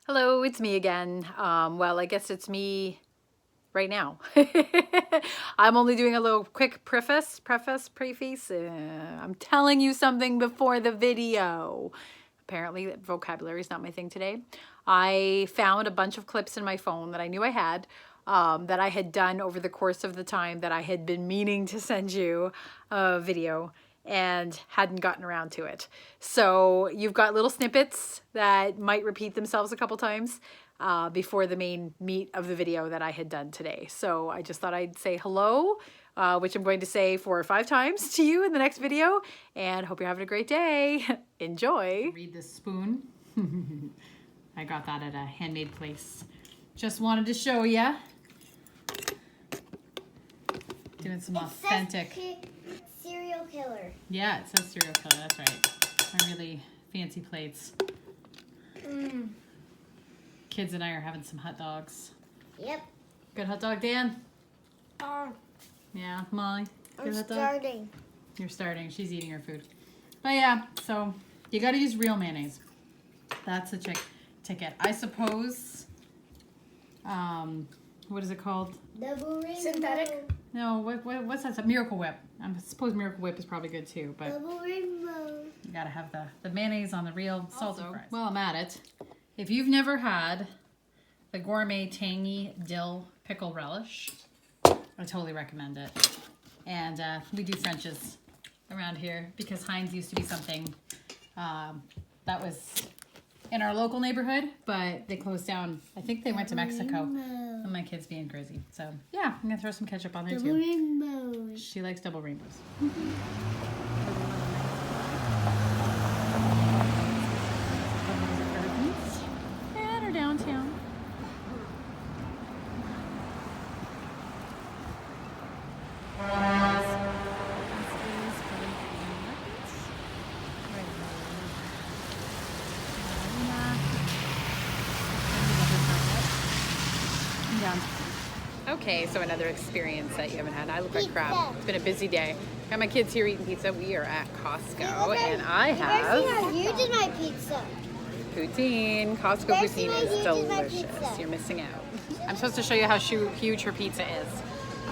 Hello, it's me again. Well, I guess it's me right now. I'm only doing a little quick preface. I'm telling you something before the video. Apparently, vocabulary is not my thing today. I found a bunch of clips in my phone that I knew I had, that I had done over the course of the time that I had been meaning to send you a video and hadn't gotten around to it. So you've got little snippets that might repeat themselves a couple times before the main meat of the video that I had done today. So I just thought I'd say hello, which I'm going to say 4 or 5 times to you in the next video, and hope you're having a great day. Enjoy. Read this spoon. I got that at a handmade place. Just wanted to show you. Doing some authentic. Serial killer. Yeah, it says serial killer, that's right. My really fancy plates. Kids and I are having some hot dogs. Yep. Good hot dog, Dan? Yeah, Molly? Good I'm hot dog? starting. You're starting. She's eating her food. But yeah, so you got to use real mayonnaise. That's a ticket. I suppose, what is it called? Double rainbow. Synthetic? No, what's that? Miracle Whip. I suppose Miracle Whip is probably good too, but Double rainbow. you gotta have the mayonnaise on the real salted fries. Well, I'm at it. If you've never had the gourmet tangy dill pickle relish, I totally recommend it. And we do French's around here because Heinz used to be something that was in our local neighborhood, but they closed down. I think they went to Mexico. And my kid's being crazy. So yeah, I'm gonna throw some ketchup on there Double too. rainbow. She likes double rainbows. And our downtown. Okay, so another experience that you haven't had. I look like crap. It's been a busy day. Got my kids here eating pizza. We are at Costco, and I have You did my pizza. poutine. Costco There's poutine my is huge in my delicious. pizza. You're missing out. I'm supposed to show you how huge her pizza is.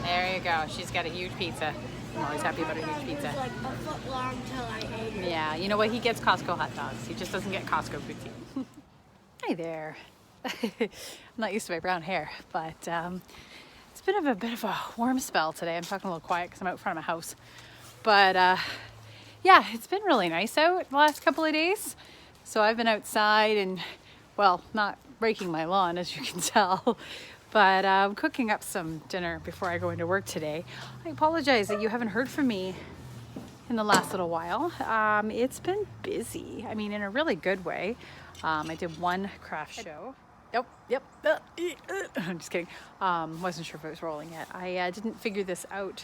There you go. She's got a huge pizza. I'm always happy about a huge pizza. It was like a foot long till I ate it. Yeah, you know what? He gets Costco hot dogs. He just doesn't get Costco poutine. Hi there. I'm not used to my brown hair, but it's been a bit of a warm spell today. I'm talking a little quiet because I'm out front of my house. But yeah, it's been really nice out the last couple of days. So I've been outside and, well, not raking my lawn, as you can tell, but cooking up some dinner before I go into work today. I apologize that you haven't heard from me in the last little while. It's been busy. I mean, in a really good way. I did one craft show. Yep. I'm just kidding. Wasn't sure if it was rolling yet. I didn't figure this out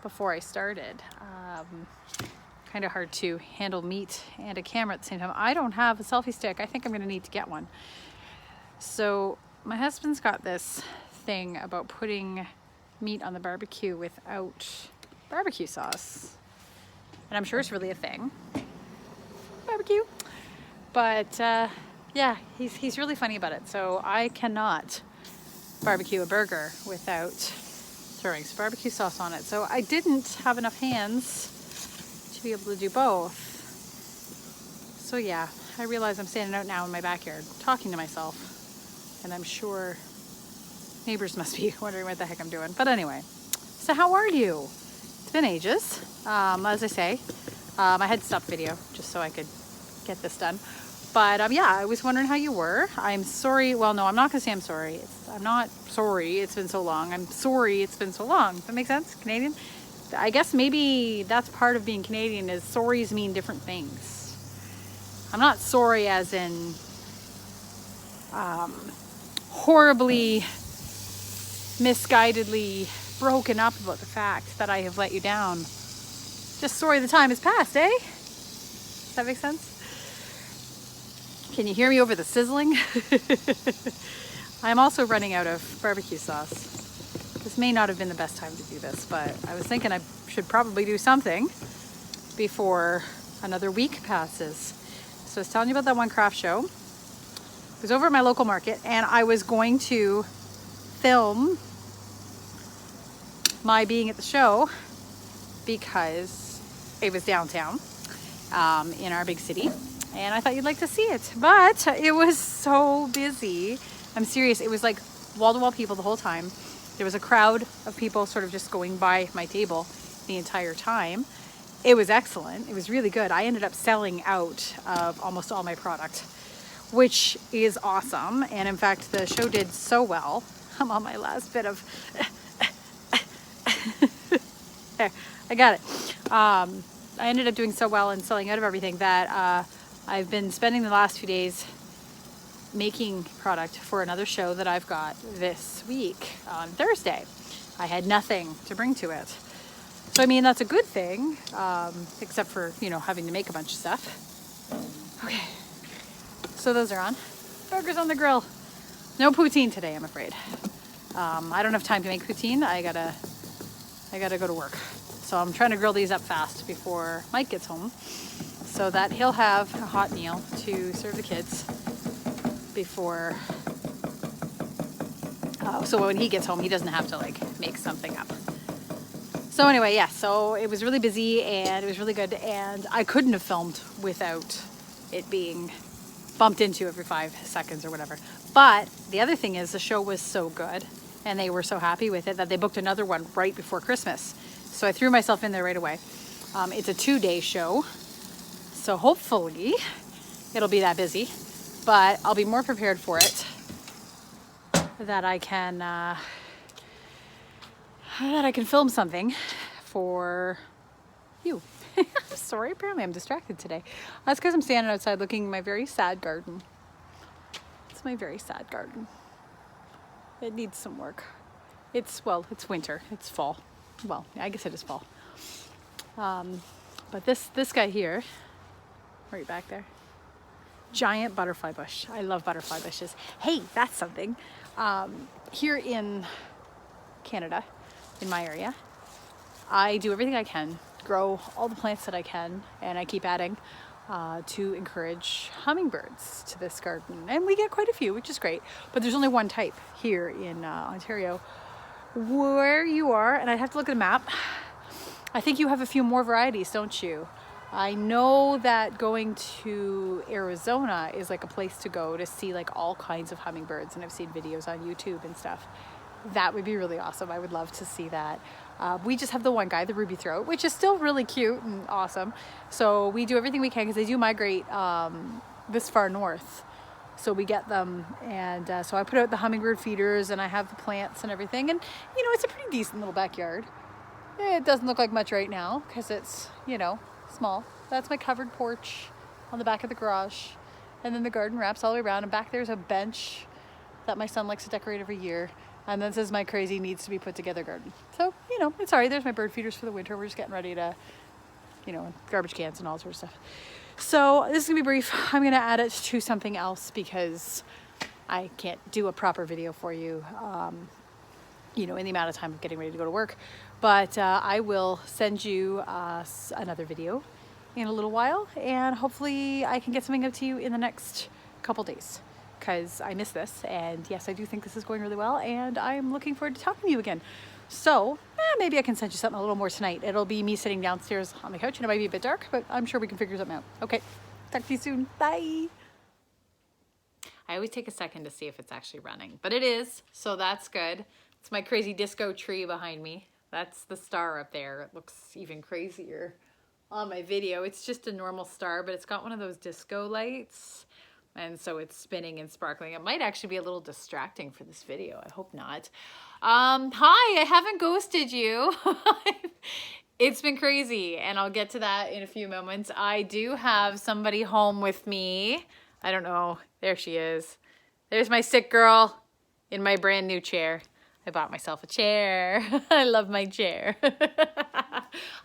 before I started. Kind of hard to handle meat and a camera at the same time. I don't have a selfie stick. I think I'm going to need to get one. So my husband's got this thing about putting meat on the barbecue without barbecue sauce. And I'm sure it's really a thing. Barbecue. But yeah, he's really funny about it. So I cannot barbecue a burger without throwing some barbecue sauce on it. So I didn't have enough hands to be able to do both. So yeah, I realize I'm standing out now in my backyard talking to myself, and I'm sure neighbors must be wondering what the heck I'm doing. But anyway, so how are you? It's been ages. As I say, I had to stop the video just so I could get this done. But yeah, I was wondering how you were. I'm sorry. Well, no, I'm not going to say I'm sorry. I'm not sorry it's been so long. I'm sorry it's been so long. Does that make sense? Canadian? I guess maybe that's part of being Canadian is sorries mean different things. I'm not sorry as in horribly, misguidedly broken up about the fact that I have let you down. Just sorry the time has passed, eh? Does that make sense? Can you hear me over the sizzling? I'm also running out of barbecue sauce. This may not have been the best time to do this, but I was thinking I should probably do something before another week passes. So I was telling you about that one craft show. was over at my local market, and I was going to film my being at the show because it was downtown in our big city, and I thought you'd like to see it, but it was so busy. I'm serious. It was like wall-to-wall people the whole time. There was a crowd of people sort of just going by my table the entire time. It was excellent. It was really good. I ended up selling out of almost all my product, which is awesome. And in fact, the show did so well. I'm on my last bit of there, I got it. I ended up doing so well and selling out of everything that I've been spending the last few days making product for another show that I've got this week on Thursday. I had nothing to bring to it. So, I mean, that's a good thing, except for, you know, having to make a bunch of stuff. Okay, so those are on. Burgers on the grill. No poutine today, I'm afraid. I don't have time to make poutine. I gotta go to work. So I'm trying to grill these up fast before Mike gets home so that he'll have a hot meal to serve the kids before, so when he gets home, he doesn't have to like make something up. So anyway, yeah, so it was really busy and it was really good, and I couldn't have filmed without it being bumped into every 5 seconds or whatever. But the other thing is the show was so good and they were so happy with it that they booked another one right before Christmas. So I threw myself in there right away. It's a 2-day show, so hopefully it'll be that busy, but I'll be more prepared for it, that I can film something for you. I'm sorry, apparently I'm distracted today. That's because I'm standing outside looking at my very sad garden. It's my very sad garden. It needs some work. It's winter, it's fall. Well, I guess it is fall. But this guy here, right back there, giant butterfly bush. I love butterfly bushes. Hey, that's something. Here in Canada, in my area, I do everything I can, grow all the plants that I can, and I keep adding to encourage hummingbirds to this garden. And we get quite a few, which is great, but there's only one type here in Ontario where you are, and I'd have to look at a map. I think you have a few more varieties, don't you? I know that going to Arizona is like a place to go to see like all kinds of hummingbirds, and I've seen videos on YouTube and stuff. That would be really awesome. I would love to see that. We just have the one guy, the ruby throat, which is still really cute and awesome. So we do everything we can because they do migrate this far north. So we get them, and so I put out the hummingbird feeders, and I have the plants and everything. And, you know, it's a pretty decent little backyard. It doesn't look like much right now because it's, you know, small. That's my covered porch on the back of the garage. And then the garden wraps all the way around, and back there's a bench that my son likes to decorate every year. And this is my crazy needs to be put together garden. So, you know, it's all right. There's my bird feeders for the winter. We're just getting ready to, you know, garbage cans and all sorts of stuff. So this is gonna be brief. I'm gonna add it to something else because I can't do a proper video for you, you know, in the amount of time of getting ready to go to work. But I will send you another video in a little while, and hopefully I can get something up to you in the next couple days, because I miss this, and yes, I do think this is going really well, and I'm looking forward to talking to you again. So maybe I can send you something a little more tonight. It'll be me sitting downstairs on the couch, and it might be a bit dark, but I'm sure we can figure something out. Okay, talk to you soon. Bye. I always take a second to see if it's actually running, but it is, so that's good. It's my crazy disco tree behind me. That's the star up there. It looks even crazier on my video. It's just a normal star, but it's got one of those disco lights, and so it's spinning and sparkling. It might actually be a little distracting for this video. I hope not. Hi, I haven't ghosted you. It's been crazy, and I'll get to that in a few moments. I do have somebody home with me. I don't know. There she is. There's my sick girl in my brand new chair. I bought myself a chair. I love my chair.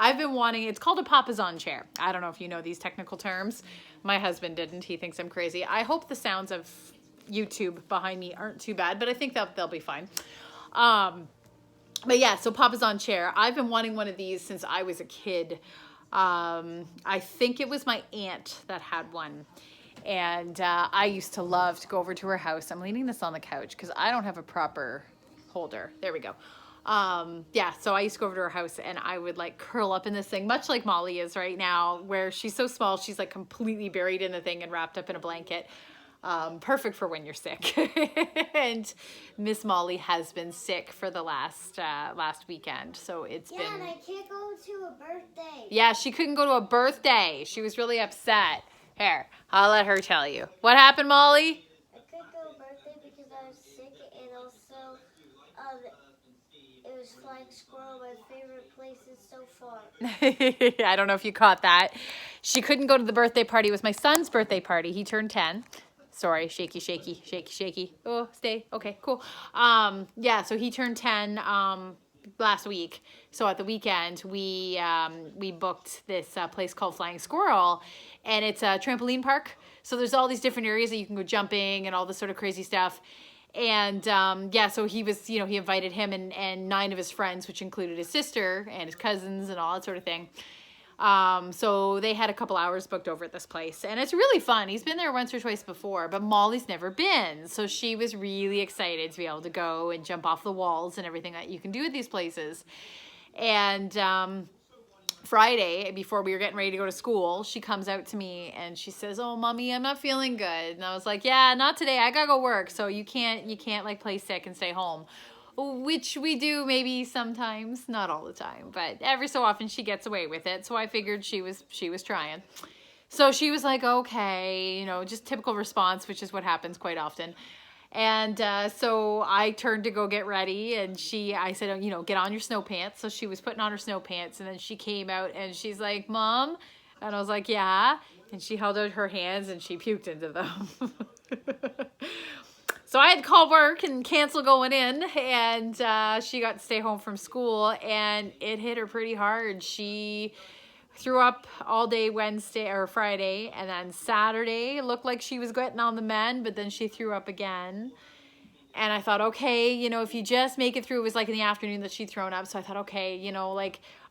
I've been wanting, it's called a Papasan chair. I don't know if you know these technical terms. My husband didn't. He thinks I'm crazy. I hope the sounds of YouTube behind me aren't too bad, but I think they'll be fine. But yeah, so Papasan chair. I've been wanting one of these since I was a kid. I think it was my aunt that had one. And I used to love to go over to her house. I'm leaning this on the couch because I don't have a proper holder. There we go. Yeah, so I used to go over to her house and I would like curl up in this thing, much like Molly is right now, where she's so small, she's like completely buried in the thing and wrapped up in a blanket. Perfect for when you're sick. And Miss Molly has been sick for the last weekend, so it's been. Yeah, and I can't go to a birthday. Yeah, she couldn't go to a birthday. She was really upset. Here, I'll let her tell you. What happened, Molly? I couldn't go to a birthday because I was sick, and also, it was Flying Squirrel, my favorite places so far. I don't know if you caught that. She couldn't go to the birthday party. It was my son's birthday party. He turned 10. Sorry, shaky, shaky, shaky, shaky. Oh, stay. Okay, cool. Yeah, so he turned 10 last week. So at the weekend, we booked this place called Flying Squirrel, and it's a trampoline park. So there's all these different areas that you can go jumping and all this sort of crazy stuff. And yeah, so he was, he invited him and 9 of his friends, which included his sister and his cousins and all that sort of thing. So they had a couple hours booked over at this place, and it's really fun. He's been there once or twice before, but Molly's never been. So she was really excited to be able to go and jump off the walls and everything that you can do at these places. And, Friday, before we were getting ready to go to school, she comes out to me and she says, "Oh, Mommy, I'm not feeling good." And I was like, "Yeah, not today. I gotta go work. So you can't like play sick and stay home." Which we do maybe sometimes, not all the time, but every so often she gets away with it. So I figured she was trying. So she was like, "Okay," just typical response, which is what happens quite often. And so I turned to go get ready, and I said, "Get on your snow pants." So she was putting on her snow pants, and then she came out and she's like, "Mom," and I was like, "Yeah," and she held out her hands and she puked into them. So I had to call work and cancel going in, and she got to stay home from school, and it hit her pretty hard. She threw up all day Wednesday or Friday, and then Saturday looked like she was getting on the mend, but then she threw up again. And I thought, okay, if you just make it through, it was like in the afternoon that she'd thrown up. So I thought, okay,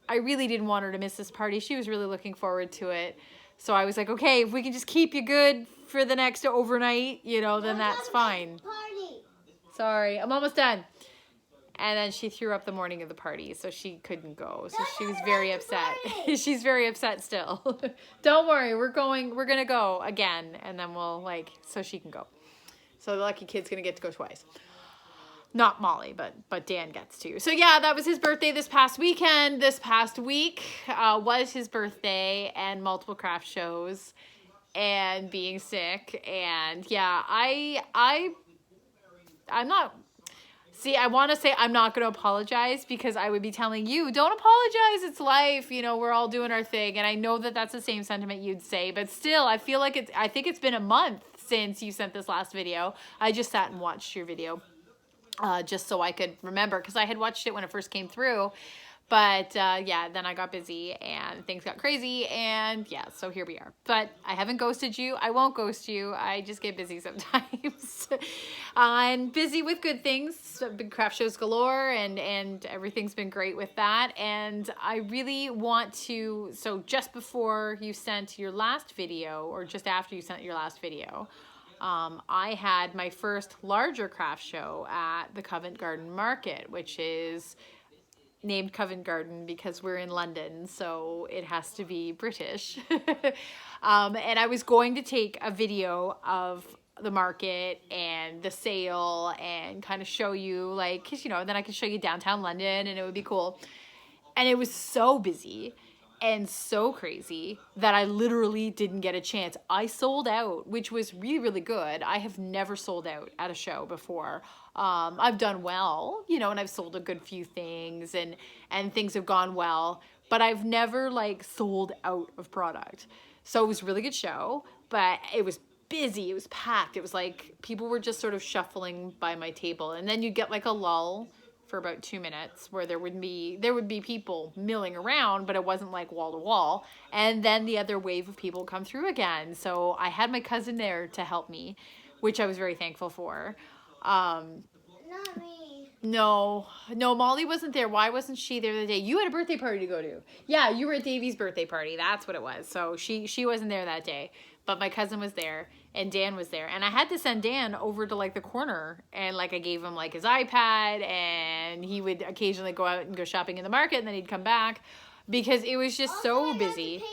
I really didn't want her to miss this party. She was really looking forward to it. So I was like, okay, if we can just keep you good for the next overnight, then that's fine. Party. Sorry, I'm almost done. And then she threw up the morning of the party, so she couldn't go. So she was very upset. She's very upset still. Don't worry, we're gonna go again, and then so she can go. So the lucky kid's gonna get to go twice. Not Molly, but Dan gets to. So yeah, that was his birthday this past weekend. This past week was his birthday, and multiple craft shows, and being sick, and yeah, I'm not. See, I want to say I'm not going to apologize, because I would be telling you, don't apologize. It's life. We're all doing our thing. And I know that that's the same sentiment you'd say. But still, I feel like I think it's been a month since you sent this last video. I just sat and watched your video just so I could remember, because I had watched it when it first came through. But yeah, then I got busy and things got crazy, and yeah, so here we are. But I haven't ghosted you. I won't ghost you. I just get busy sometimes. I'm busy with good things, big craft shows galore, and everything's been great with that. And I really want to, so just before you sent your last video, or just after you sent your last video, I had my first larger craft show at the Covent Garden Market, which is named Covent Garden because we're in London, so it has to be British. And I was going to take a video of the market and the sale and kind of show you, because then I could show you downtown London, and it would be cool. And it was so busy and so crazy that I literally didn't get a chance. I sold out, which was really, really good. I have never sold out at a show before. I've done well, and I've sold a good few things, and things have gone well, but I've never sold out of product. So it was a really good show, but it was busy. It was packed. It was people were just sort of shuffling by my table, and then you'd get a lull for about 2 minutes where there would be people milling around, but it wasn't wall to wall. And then the other wave of people come through again. So I had my cousin there to help me, which I was very thankful for. Not me. No, Molly wasn't there. Why wasn't she there the day? You had a birthday party to go to. Yeah, you were at Davey's birthday party. That's what it was. So she wasn't there that day, but my cousin was there, and Dan was there. And I had to send Dan over to like the corner, and like I gave him like his iPad, and he would occasionally go out and go shopping in the market, and then he'd come back because it was just so busy.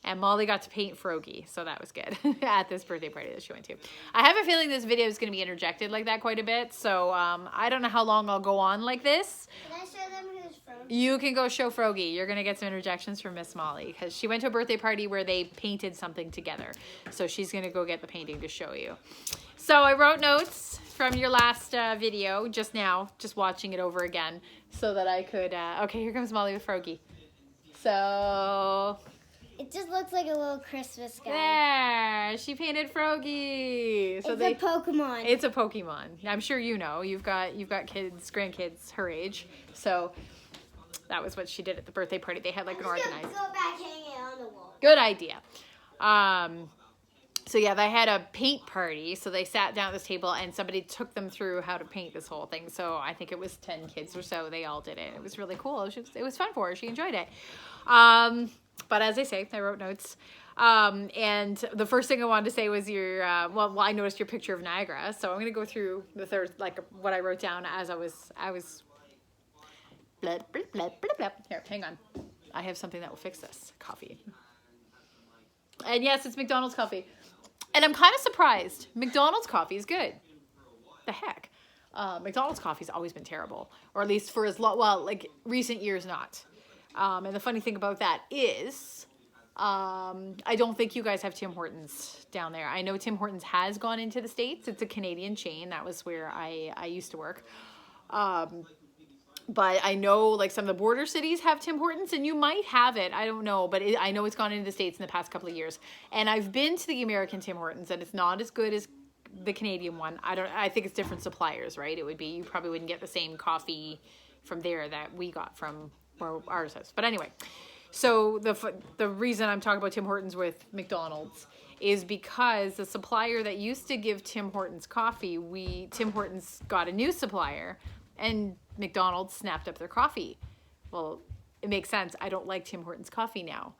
And Molly got to paint Frogie, so that was good at this birthday party that she went to. I have a feeling this video is going to be interjected like that quite a bit, so I don't know how long I'll go on like this. Can I show them who's Frogie? You can go show Frogie. You're going to get some interjections from Miss Molly because she went to a birthday party where they painted something together. So she's going to go get the painting to show you. So I wrote notes from your last video just now, just watching it over again so that I could... okay, here comes Molly with Frogie. So... It just looks like a little Christmas guy. There, she painted Frogie. So It's a Pokemon. It's a Pokemon. I'm sure you know. You've got kids, grandkids her age. So that was what she did at the birthday party. They had like an organized. Go back hanging it on the wall. Good idea. So yeah, they had a paint party. So they sat down at this table and somebody took them through how to paint this whole thing. So I think it was 10 kids or so. They all did it. It was really cool. It was fun for her. She enjoyed it. But as I say, I wrote notes. And the first thing I wanted to say was your, well, I noticed your picture of Niagara. So I'm going to go through the third, like what I wrote down as I was, blah, blah, blah, blah, blah. Here, hang on. I have something that will fix this. Coffee. And yes, it's McDonald's coffee. And I'm kind of surprised. McDonald's coffee is good. The heck? McDonald's coffee's always been terrible. Or at least for as long, well, like recent years not. And the funny thing about that is, I don't think you guys have Tim Hortons down there. I know Tim Hortons has gone into the States. It's a Canadian chain. That was where I used to work. But I know like some of the border cities have Tim Hortons, and you might have it. I don't know, but I know it's gone into the States in the past couple of years. And I've been to the American Tim Hortons, and it's not as good as the Canadian one. I think it's different suppliers, right? It would be, you probably wouldn't get the same coffee from there that we got from where ours is. But anyway, so the reason I'm talking about Tim Hortons with McDonald's is because the supplier that used to give Tim Hortons coffee, Tim Hortons got a new supplier, and McDonald's snapped up their coffee. Well, it makes sense. I don't like Tim Hortons coffee now.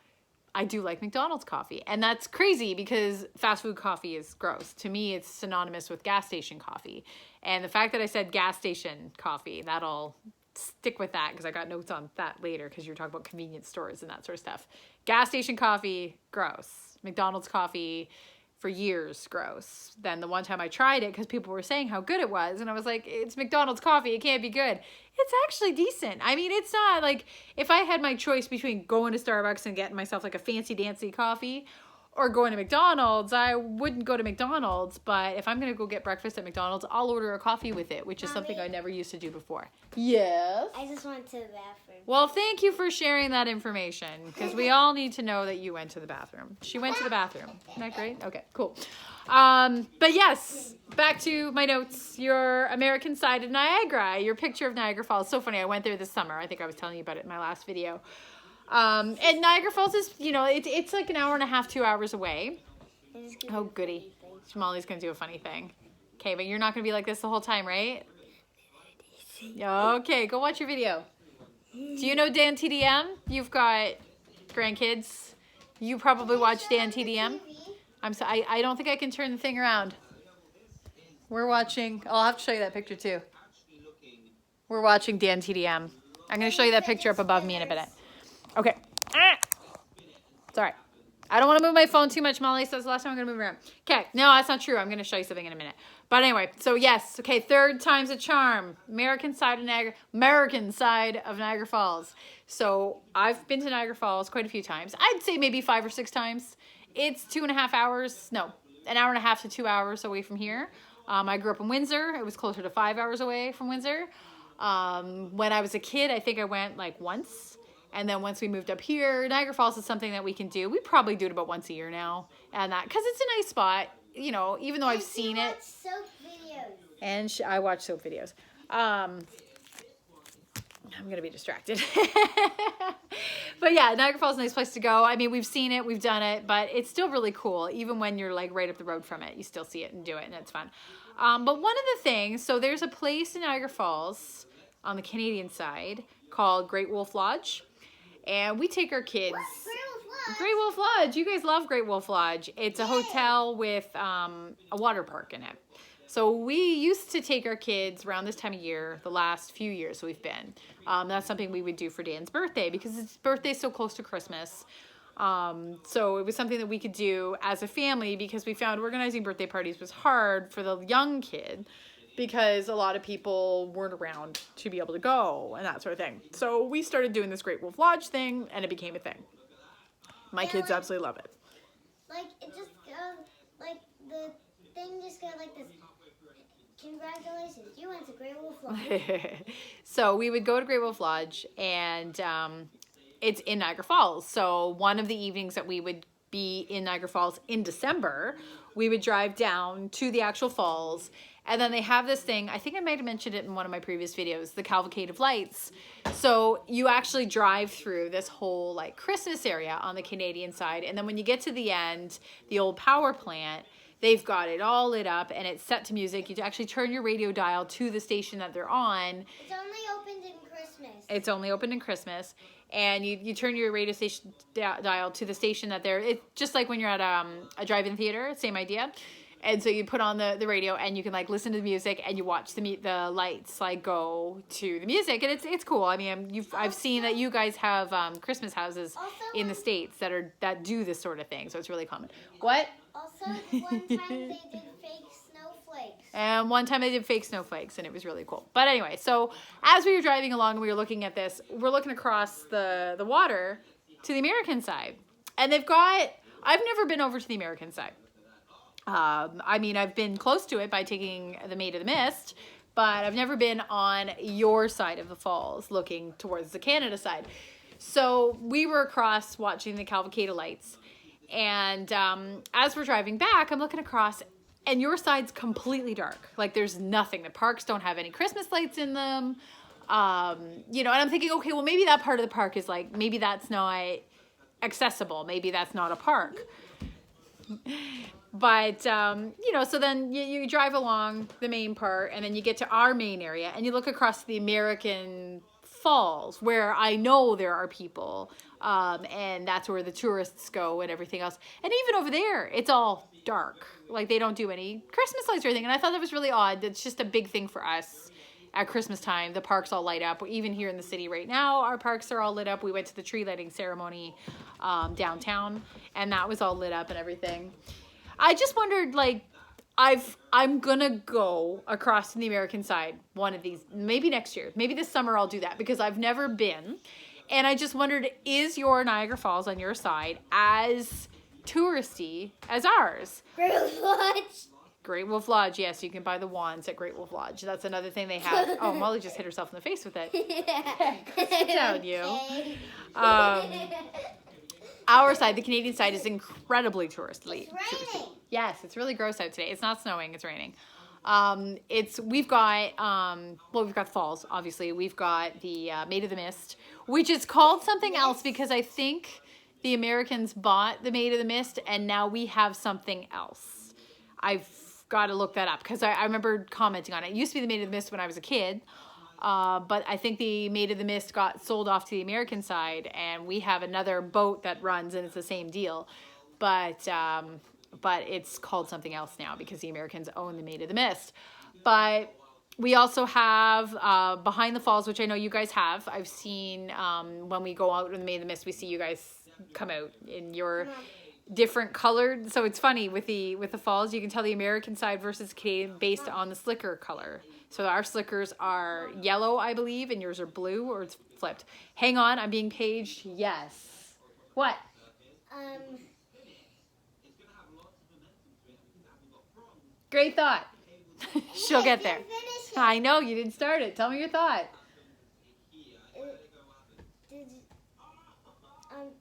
I do like McDonald's coffee. And that's crazy because fast food coffee is gross. To me, it's synonymous with gas station coffee. And the fact that I said gas station coffee, that'll stick with that because I got notes on that later because you're talking about convenience stores and that sort of stuff. Gas station coffee, gross. McDonald's coffee, for years, gross. Then the one time I tried it because people were saying how good it was, and I was like, it's McDonald's coffee, it can't be good. It's actually decent. I mean, it's not like, if I had my choice between going to Starbucks and getting myself like a fancy dancy coffee or going to McDonald's, I wouldn't go to McDonald's. But if I'm gonna go get breakfast at McDonald's, I'll order a coffee with it, which is something I never used to do before. Yes? I just went to the bathroom. Well, thank you for sharing that information, because we all need to know that you went to the bathroom. She went to the bathroom. Isn't that great? Okay, cool. But yes, back to my notes. Your American side of Niagara, your picture of Niagara Falls. So funny, I went there this summer. I think I was telling you about it in my last video. And Niagara Falls is, you know, it's like an hour and a half, 2 hours away. Oh, goody. Molly's going to do a funny thing. Okay, but you're not going to be like this the whole time, right? Okay, go watch your video. Do you know Dan TDM? You've got grandkids. You probably watch Dan TDM. I don't think I can turn the thing around. We're watching, I'll have to show you that picture too. We're watching Dan TDM. I'm going to show you that picture up above me in a minute. Okay. It's all right. I don't want to move my phone too much, Molly, so that's the last time I'm going to move around. Okay. No, that's not true. I'm going to show you something in a minute. But anyway, so yes. Okay, third time's a charm. American side of Niagara Falls. So I've been to Niagara Falls quite a few times. I'd say maybe 5 or 6 times. It's 2.5 hours. No, an hour and a half to 2 hours away from here. I grew up in Windsor. It was closer to 5 hours away from Windsor. When I was a kid, I think I went like once. And then once we moved up here, Niagara Falls is something that we can do. We probably do it about once a year now. And that, because it's a nice spot, you know, even though I've seen it. Soap videos. And I watch soap videos. I'm going to be distracted. But yeah, Niagara Falls is a nice place to go. I mean, we've seen it, we've done it, but it's still really cool. Even when you're like right up the road from it, you still see it and do it, and it's fun. But one of the things, so there's a place in Niagara Falls on the Canadian side called Great Wolf Lodge. And we take our kids. Great Wolf Lodge. You guys love Great Wolf Lodge. It's a hotel with a water park in it. So we used to take our kids around this time of year, the last few years we've been. That's something we would do for Dan's birthday because his birthday's so close to Christmas. So it was something that we could do as a family because we found organizing birthday parties was hard for the young kid because a lot of people weren't around to be able to go and that sort of thing. So we started doing this Great Wolf Lodge thing and it became a thing. My kids absolutely love it. Like, it just goes, like, the thing just goes like this. Congratulations, you went to Great Wolf Lodge. So we would go to Great Wolf Lodge and it's in Niagara Falls. So one of the evenings that we would be in Niagara Falls in December, we would drive down to the actual falls. And then they have this thing, I think I might have mentioned it in one of my previous videos, the Cavalcade of Lights. So you actually drive through this whole like Christmas area on the Canadian side. And then when you get to the end, the old power plant, they've got it all lit up and it's set to music. You actually turn your radio dial to the station that they're on. It's only opened in Christmas. It's only opened in Christmas. And you turn your radio station dial to the station that they're, it's just like when you're at a drive-in theater, same idea. And so you put on the radio and you can like listen to the music and you watch the lights like go to the music. And it's cool. I mean, I've seen that you guys have Christmas houses in the States that do this sort of thing. So it's really common. What? Also, one time they did fake snowflakes. And one time they did fake snowflakes and it was really cool. But anyway, so as we were driving along and we were looking at this, we're looking across the water to the American side. And I've never been over to the American side. I mean, I've been close to it by taking the Maid of the Mist, but I've never been on your side of the falls looking towards the Canada side. So we were across watching the Cavalcade of Lights. And as we're driving back, I'm looking across and your side's completely dark. Like there's nothing. The parks don't have any Christmas lights in them. You know, and I'm thinking, okay, well, maybe that part of the park is like, maybe that's not accessible. Maybe that's not a park. But, you know, so then you drive along the main part and then you get to our main area and you look across the American Falls where I know there are people and that's where the tourists go and everything else. And even over there, it's all dark. Like they don't do any Christmas lights or anything. And I thought that was really odd. It's just a big thing for us at Christmas time. The parks all light up. Even here in the city right now, our parks are all lit up. We went to the tree lighting ceremony downtown and that was all lit up and everything. I just wondered, like, I'm gonna go across to the American side one of these, maybe next year, maybe this summer I'll do that because I've never been. And I just wondered, is your Niagara Falls on your side as touristy as ours? Great Wolf Lodge. Great Wolf Lodge, yes, you can buy the wands at Great Wolf Lodge. That's another thing they have. Oh, Molly just hit herself in the face with it. Sit down, you. Our side, the Canadian side, is incredibly touristy. It's raining. Yes, it's really gross out today. It's not snowing, it's raining. We've got the falls, obviously. We've got the Maid of the Mist, which is called something else because I think the Americans bought the Maid of the Mist and now we have something else. I've got to look that up because I remember commenting on it. It used to be the Maid of the Mist when I was a kid. But I think the Maid of the Mist got sold off to the American side and we have another boat that runs and it's the same deal. But it's called something else now because the Americans own the Maid of the Mist. But we also have Behind the Falls, which I know you guys have. I've seen when we go out in the Maid of the Mist, we see you guys come out in your different colored. So it's funny with the falls, you can tell the American side versus Canadian based on the slicker color. So our slickers are yellow, I believe, and yours are blue, or it's flipped. Hang on, I'm being paged. Yes. What? Great thought. She'll get there. I know, you didn't start it. Tell me your thought.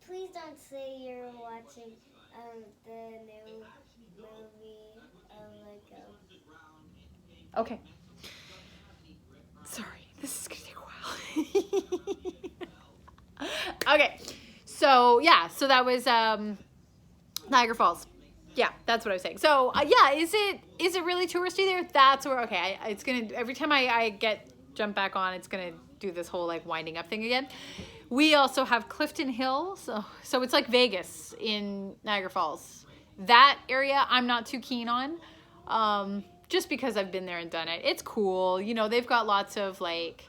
Please don't say you're watching the new movie Lego. Okay. Sorry, this is gonna take a while. Okay, so yeah, so that was Niagara Falls. Yeah, that's what I was saying. So yeah, is it really touristy there? That's where it's gonna every time I jump back on, it's gonna do this whole like winding up thing again. We also have Clifton Hill. So it's like Vegas in Niagara Falls. That area I'm not too keen on. Just because I've been there and done it. It's cool. You know, they've got lots of like,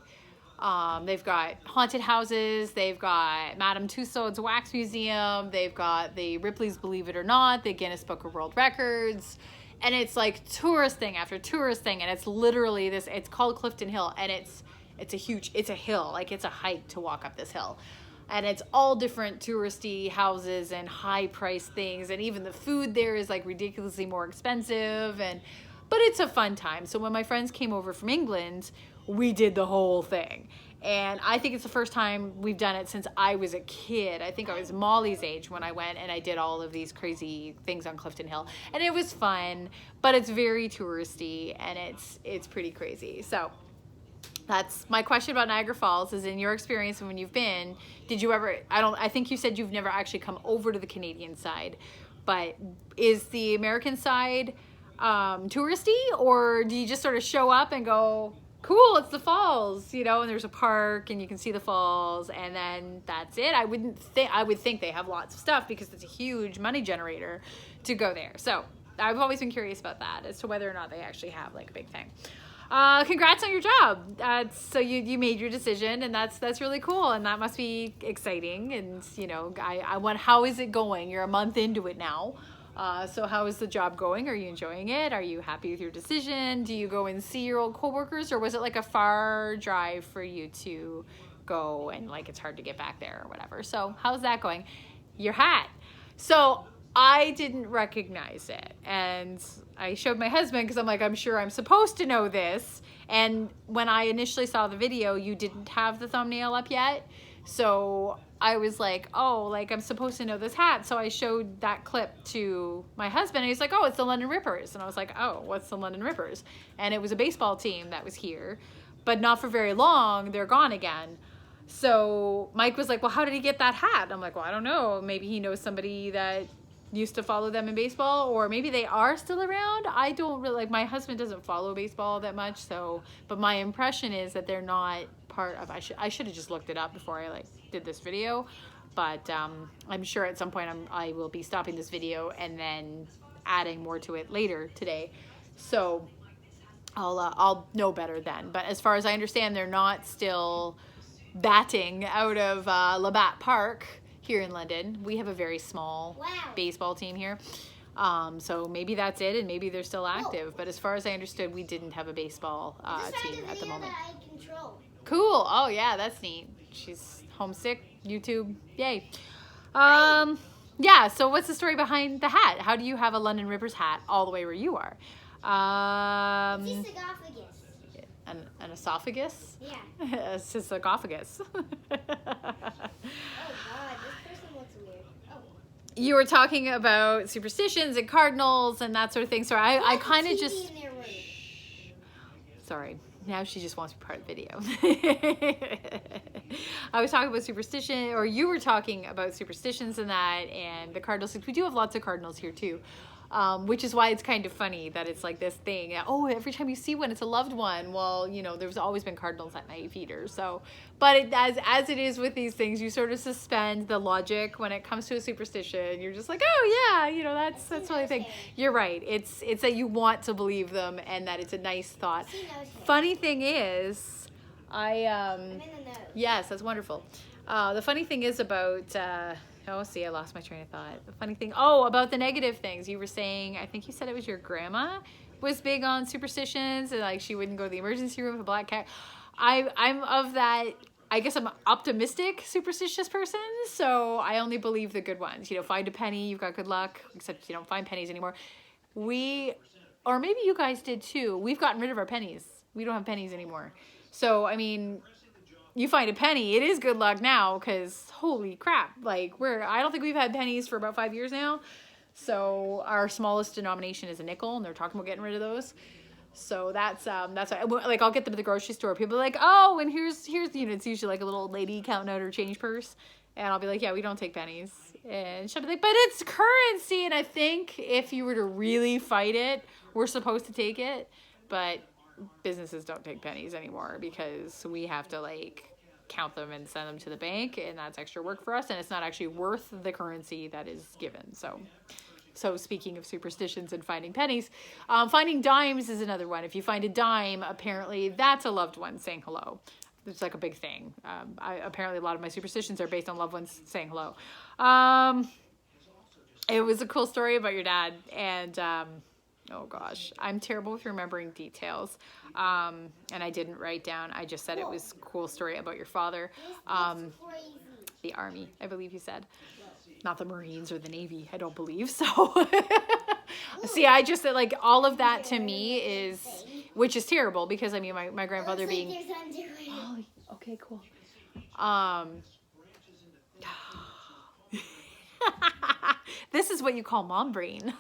they've got haunted houses. They've got Madame Tussauds Wax Museum. They've got the Ripley's Believe It or Not, the Guinness Book of World Records. And it's like tourist thing after tourist thing. And it's literally this, it's called Clifton Hill. And it's a hill. Like it's a hike to walk up this hill. And it's all different touristy houses and high priced things. And even the food there is like ridiculously more expensive. But it's a fun time. So when my friends came over from England, we did the whole thing. And I think it's the first time we've done it since I was a kid. I think I was Molly's age when I went and I did all of these crazy things on Clifton Hill. And it was fun, but it's very touristy and it's pretty crazy. So that's my question about Niagara Falls is, in your experience and when you've been, did you ever, I think you said you've never actually come over to the Canadian side, but is the American side touristy, or do you just sort of show up and go, cool, it's the falls, you know, and there's a park and you can see the falls and then that's it? I would think they have lots of stuff because it's a huge money generator to go there. So I've always been curious about that as to whether or not they actually have like a big thing. Congrats on your job. So you made your decision, and that's really cool, and that must be exciting. And you know, I want, how is it going? You're a month into it now. So how is the job going? Are you enjoying it? Are you happy with your decision? Do you go and see your old coworkers, or was it like a far drive for you to go and like it's hard to get back there or whatever? So how's that going? Your hat. So I didn't recognize it, and I showed my husband because I'm like, I'm sure I'm supposed to know this. And when I initially saw the video, you didn't have the thumbnail up yet. So I was like, oh, like I'm supposed to know this hat. So I showed that clip to my husband and he's like, oh, it's the London Rippers. And I was like, oh, what's the London Rippers? And it was a baseball team that was here, but not for very long. They're gone again. So Mike was like, well, how did he get that hat? I'm like, well, I don't know. Maybe he knows somebody that used to follow them in baseball, or maybe they are still around. I don't really, like, my husband doesn't follow baseball that much, so, but my impression is that they're not part of, I should have just looked it up before I like did this video, but I'm sure at some point I will be stopping this video and then adding more to it later today, so I'll know better then. But as far as I understand, they're not still batting out of Labatt Park here in London. We have a very small baseball team here. So maybe that's it, and maybe they're still active. But as far as I understood, we didn't have a baseball team at the moment. Cool. Oh yeah, that's neat. She's homesick. YouTube. Yay. Yeah, so what's the story behind the hat? How do you have a London Rippers hat all the way where you are? It's esophagus. An esophagus? Yeah. It's just esophagus. Oh God, this person looks weird. Oh. You were talking about superstitions and cardinals and that sort of thing. So I kind of just... Sorry. Now she just wants to be part of the video. I was talking about superstition, or you were talking about superstitions and that, and the cardinals. We do have lots of cardinals here too. Which is why it's kind of funny that it's like this thing. Oh, every time you see one, it's a loved one. Well, you know, there's always been cardinals at night feeders. So, but as it is with these things, you sort of suspend the logic when it comes to a superstition. You're just like, oh yeah, you know, that's really a thing. You're right. It's that you want to believe them and that it's a nice thought. Funny thing is, I'm in the nose. Yes, that's wonderful. The funny thing is about. Oh, see, I lost my train of thought. The funny thing, about the negative things. You were saying, I think you said it was your grandma was big on superstitions and like she wouldn't go to the emergency room with a black cat. I'm of that, I guess I'm an optimistic, superstitious person. So I only believe the good ones. You know, find a penny, you've got good luck, except you don't find pennies anymore. Or maybe you guys did too. We've gotten rid of our pennies. We don't have pennies anymore. So, I mean, you find a penny, it is good luck now, because holy crap, like I don't think we've had pennies for about 5 years now. So our smallest denomination is a nickel, and they're talking about getting rid of those. So that's why, like, I'll get them at the grocery store. People are like, oh, and here's you know, it's usually like a little old lady counting out her change purse, and I'll be like, yeah, we don't take pennies, and she'll be like, but it's currency, and I think if you were to really fight it, we're supposed to take it, but businesses don't take pennies anymore because we have to like count them and send them to the bank, and that's extra work for us, and it's not actually worth the currency that is given. So speaking of superstitions and finding pennies, finding dimes is another one. If you find a dime, apparently that's a loved one saying hello. It's like a big thing. Apparently a lot of my superstitions are based on loved ones saying hello. It was a cool story about your dad, and oh gosh, I'm terrible with remembering details. And I didn't write down. I just said it was a cool story about your father. Crazy. The Army, I believe you said. Not the Marines or the Navy, I don't believe so. See, I just said, like, all of that to me is, which is terrible, because I mean, my grandfather Looks like being, there's underwear. oh, okay, cool. This is what you call mom brain.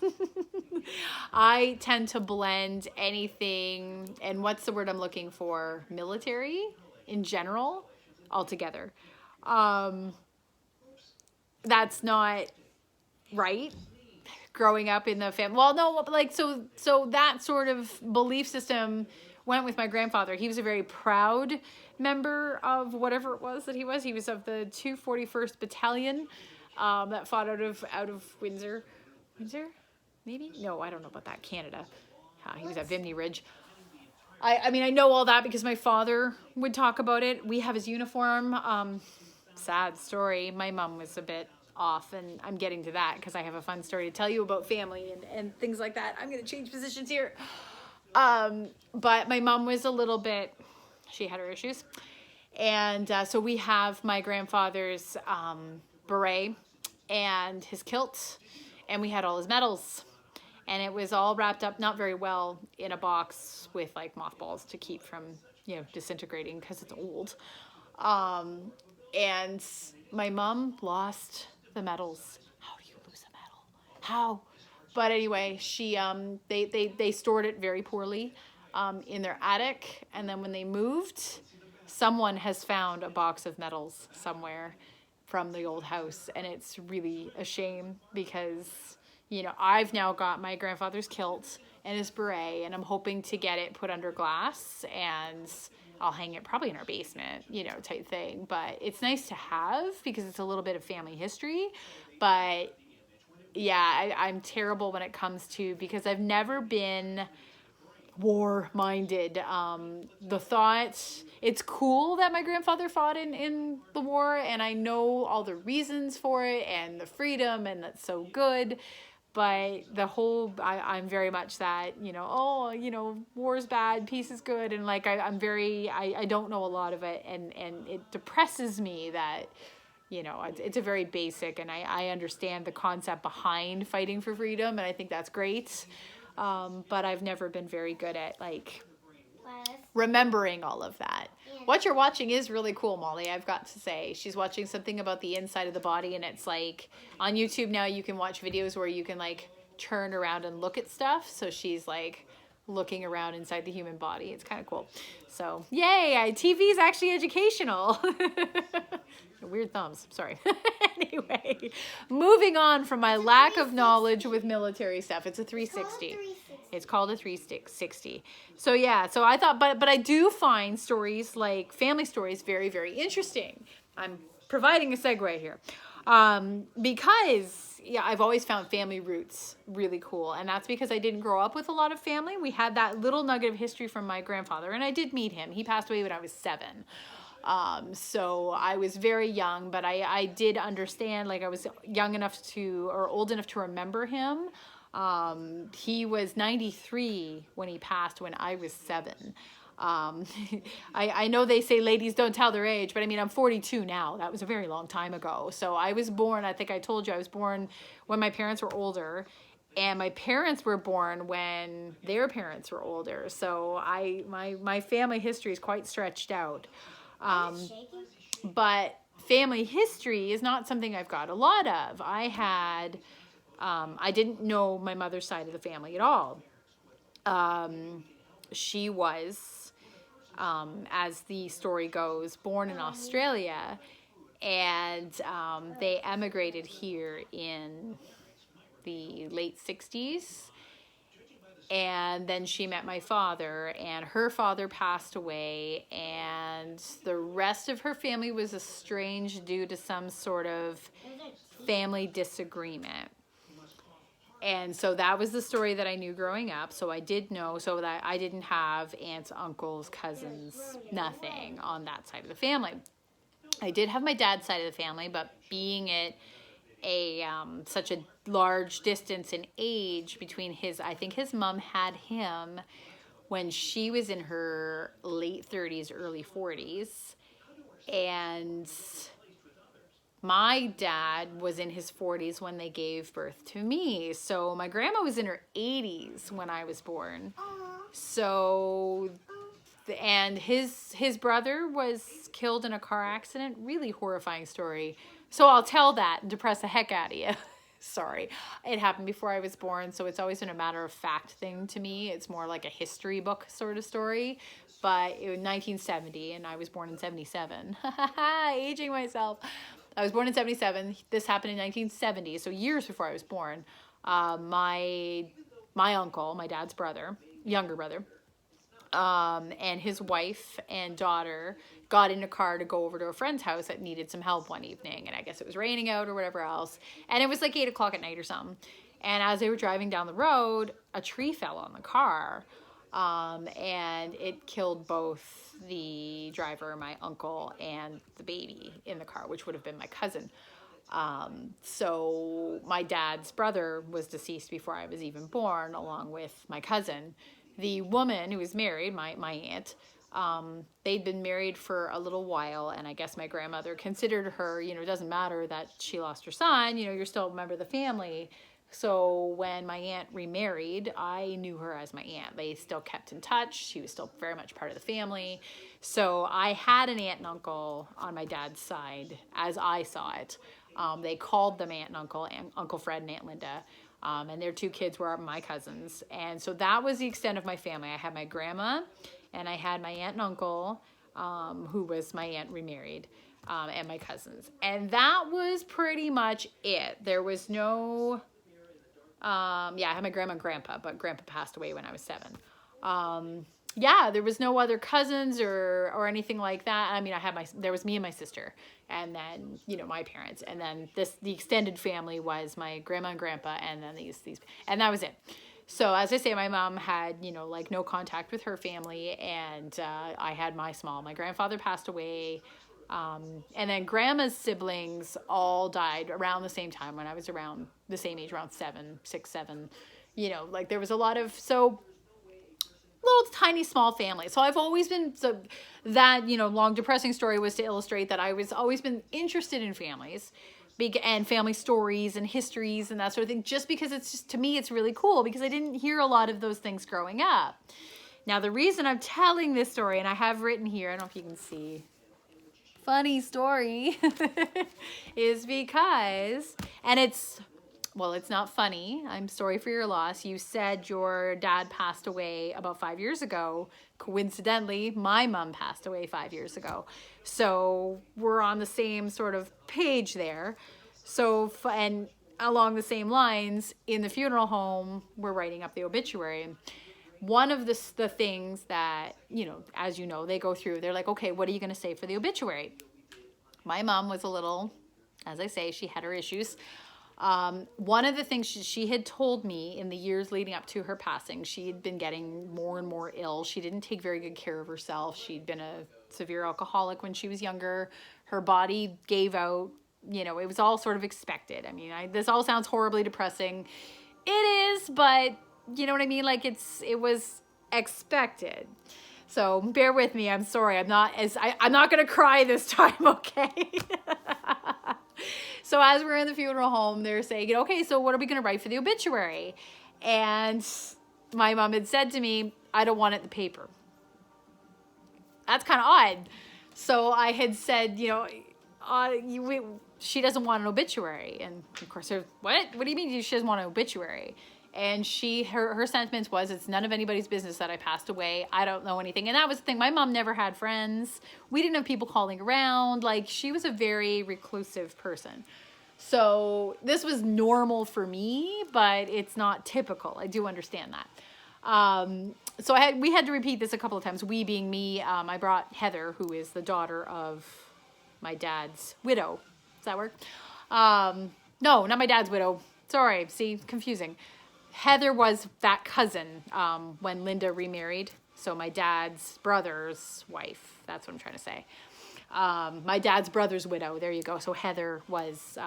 I tend to blend anything, and what's the word I'm looking for? Military in general, all together. That's not right. Growing up in the family, well, no, like, so that sort of belief system went with my grandfather. He was a very proud member of whatever it was that he was. He was of the 241st Battalion that fought out of Windsor, maybe? No, I don't know about that. Canada. He was at Vimy Ridge. I mean, I know all that because my father would talk about it. We have his uniform. Sad story. My mom was a bit off, and I'm getting to that because I have a fun story to tell you about family and things like that. I'm going to change positions here. But my mom was a little bit, she had her issues. And so we have my grandfather's beret and his kilt, and we had all his medals. And it was all wrapped up, not very well, in a box with like mothballs to keep from, disintegrating because it's old. And my mom lost the medals. How do you lose a medal? How? But anyway, she they stored it very poorly in their attic, and then when they moved, someone has found a box of medals somewhere from the old house, and it's really a shame because I've now got my grandfather's kilt and his beret, and I'm hoping to get it put under glass, and I'll hang it probably in our basement, type thing. But it's nice to have because it's a little bit of family history. But yeah, I'm terrible when it comes to, because I've never been war-minded. The thought, it's cool that my grandfather fought in the war, and I know all the reasons for it and the freedom, and that's so good. But the whole, I'm very much that, war's bad, peace is good. And like, I don't know a lot of it. And it depresses me that, it's a very basic, and I understand the concept behind fighting for freedom. And I think that's great. But I've never been very good at like remembering all of that. What you're watching is really cool, Molly, I've got to say. She's watching something about the inside of the body, and it's like on YouTube now you can watch videos where you can like turn around and look at stuff. So she's like looking around inside the human body. It's kind of cool. So yay, TV is actually educational. Weird thumbs, sorry. Anyway, moving on from my lack of knowledge with military stuff. It's a 360. It's called a 360. So yeah, so I thought, but I do find stories like family stories very, very interesting. I'm providing a segue here. Because yeah, I've always found family roots really cool. And that's because I didn't grow up with a lot of family. We had that little nugget of history from my grandfather, and I did meet him. He passed away when I was 7. So I was very young, but I did understand, like I was young enough to, or old enough to remember him. He was 93 when he passed when I was 7. I know they say ladies don't tell their age, but I mean, I'm 42 now. That was a very long time ago. So I was born, I think I told you, I was born when my parents were older, and my parents were born when their parents were older. So my family history is quite stretched out. But family history is not something I've got a lot of. I didn't know my mother's side of the family at all. She was, as the story goes, born in Australia, and they emigrated here in the late 60s. And then she met my father, and her father passed away, and the rest of her family was estranged due to some sort of family disagreement. And so that was the story that I knew growing up. So I did know, so that I didn't have aunts, uncles, cousins, nothing on that side of the family. I did have my dad's side of the family, but being it such a large distance in age between I think his mom had him when she was in her late 30s, early 40s. And my dad was in his 40s when they gave birth to me. So my grandma was in her 80s when I was born. So, and his brother was killed in a car accident. Really horrifying story. So I'll tell that and depress the heck out of you. Sorry. It happened before I was born, so it's always been a matter of fact thing to me. It's more like a history book sort of story. But it was 1970, and I was born in 77. Aging myself. I was born in 77. This happened in 1970, so years before I was born. My uncle, my dad's brother, younger brother, and his wife and daughter got in a car to go over to a friend's house that needed some help one evening. And I guess it was raining out or whatever else. And it was like 8 o'clock at night or something. And as they were driving down the road, a tree fell on the car. And it killed both the driver, my uncle, and the baby in the car, which would have been my cousin. So my dad's brother was deceased before I was even born, along with my cousin. The woman who was married, my aunt, they'd been married for a little while, and I guess my grandmother considered her, it doesn't matter that she lost her son, you're still a member of the family. So when my aunt remarried, I knew her as my aunt. They still kept in touch. She was still very much part of the family. So I had an aunt and uncle on my dad's side, as I saw it. They called them aunt and Uncle Fred and Aunt Linda. And their 2 kids were my cousins. And so that was the extent of my family. I had my grandma, and I had my aunt and uncle, who was my aunt remarried, and my cousins. And that was pretty much it. There was no, I had my grandma and grandpa, but grandpa passed away when I was 7. There was no other cousins or anything like that. I mean, there was me and my sister, and then, my parents, and then the extended family was my grandma and grandpa, and then these, and that was it. So as I say, my mom had, no contact with her family, and I had my grandfather passed away, and then grandma's siblings all died around the same time when I was around the same age, around 6, 7, there was a lot of, little tiny small family. So I've always been, that, long depressing story was to illustrate that I was always been interested in families and family stories and histories and that sort of thing, just because it's just, to me, it's really cool because I didn't hear a lot of those things growing up. Now, the reason I'm telling this story, and I have written here, I don't know if you can see, funny story, is because, and it's not funny. I'm sorry for your loss. You said your dad passed away about 5 years ago. Coincidentally, my mom passed away 5 years ago. So we're on the same sort of page there. So, and along the same lines, in the funeral home, we're writing up the obituary. One of the things that, as they go through, they're like, okay, what are you going to say for the obituary? My mom was a little, as I say, she had her issues. One of the things she had told me in the years leading up to her passing, she had been getting more and more ill. She didn't take very good care of herself. She'd been a severe alcoholic when she was younger. Her body gave out, it was all sort of expected. I mean, this all sounds horribly depressing. It is, but you know what I mean? Like it was expected. So bear with me. I'm sorry. I'm not going to cry this time. Okay. So as we're in the funeral home, they're saying, okay, so what are we going to write for the obituary? And my mom had said to me, I don't want it in the paper. That's kind of odd. So I had said, she doesn't want an obituary. And of course, what do you mean she doesn't want an obituary? And her sentiments was, it's none of anybody's business that I passed away. I don't know anything. And that was the thing. My mom never had friends. We didn't have people calling around. Like, she was a very reclusive person. So this was normal for me, but it's not typical. I do understand that. So we had to repeat this a couple of times. We being me, I brought Heather, who is the daughter of my dad's widow. Does that work? No, not my dad's widow. Sorry, see, confusing. Heather was that cousin when Linda remarried. So my dad's brother's wife. That's what I'm trying to say. My dad's brother's widow. There you go. So Heather was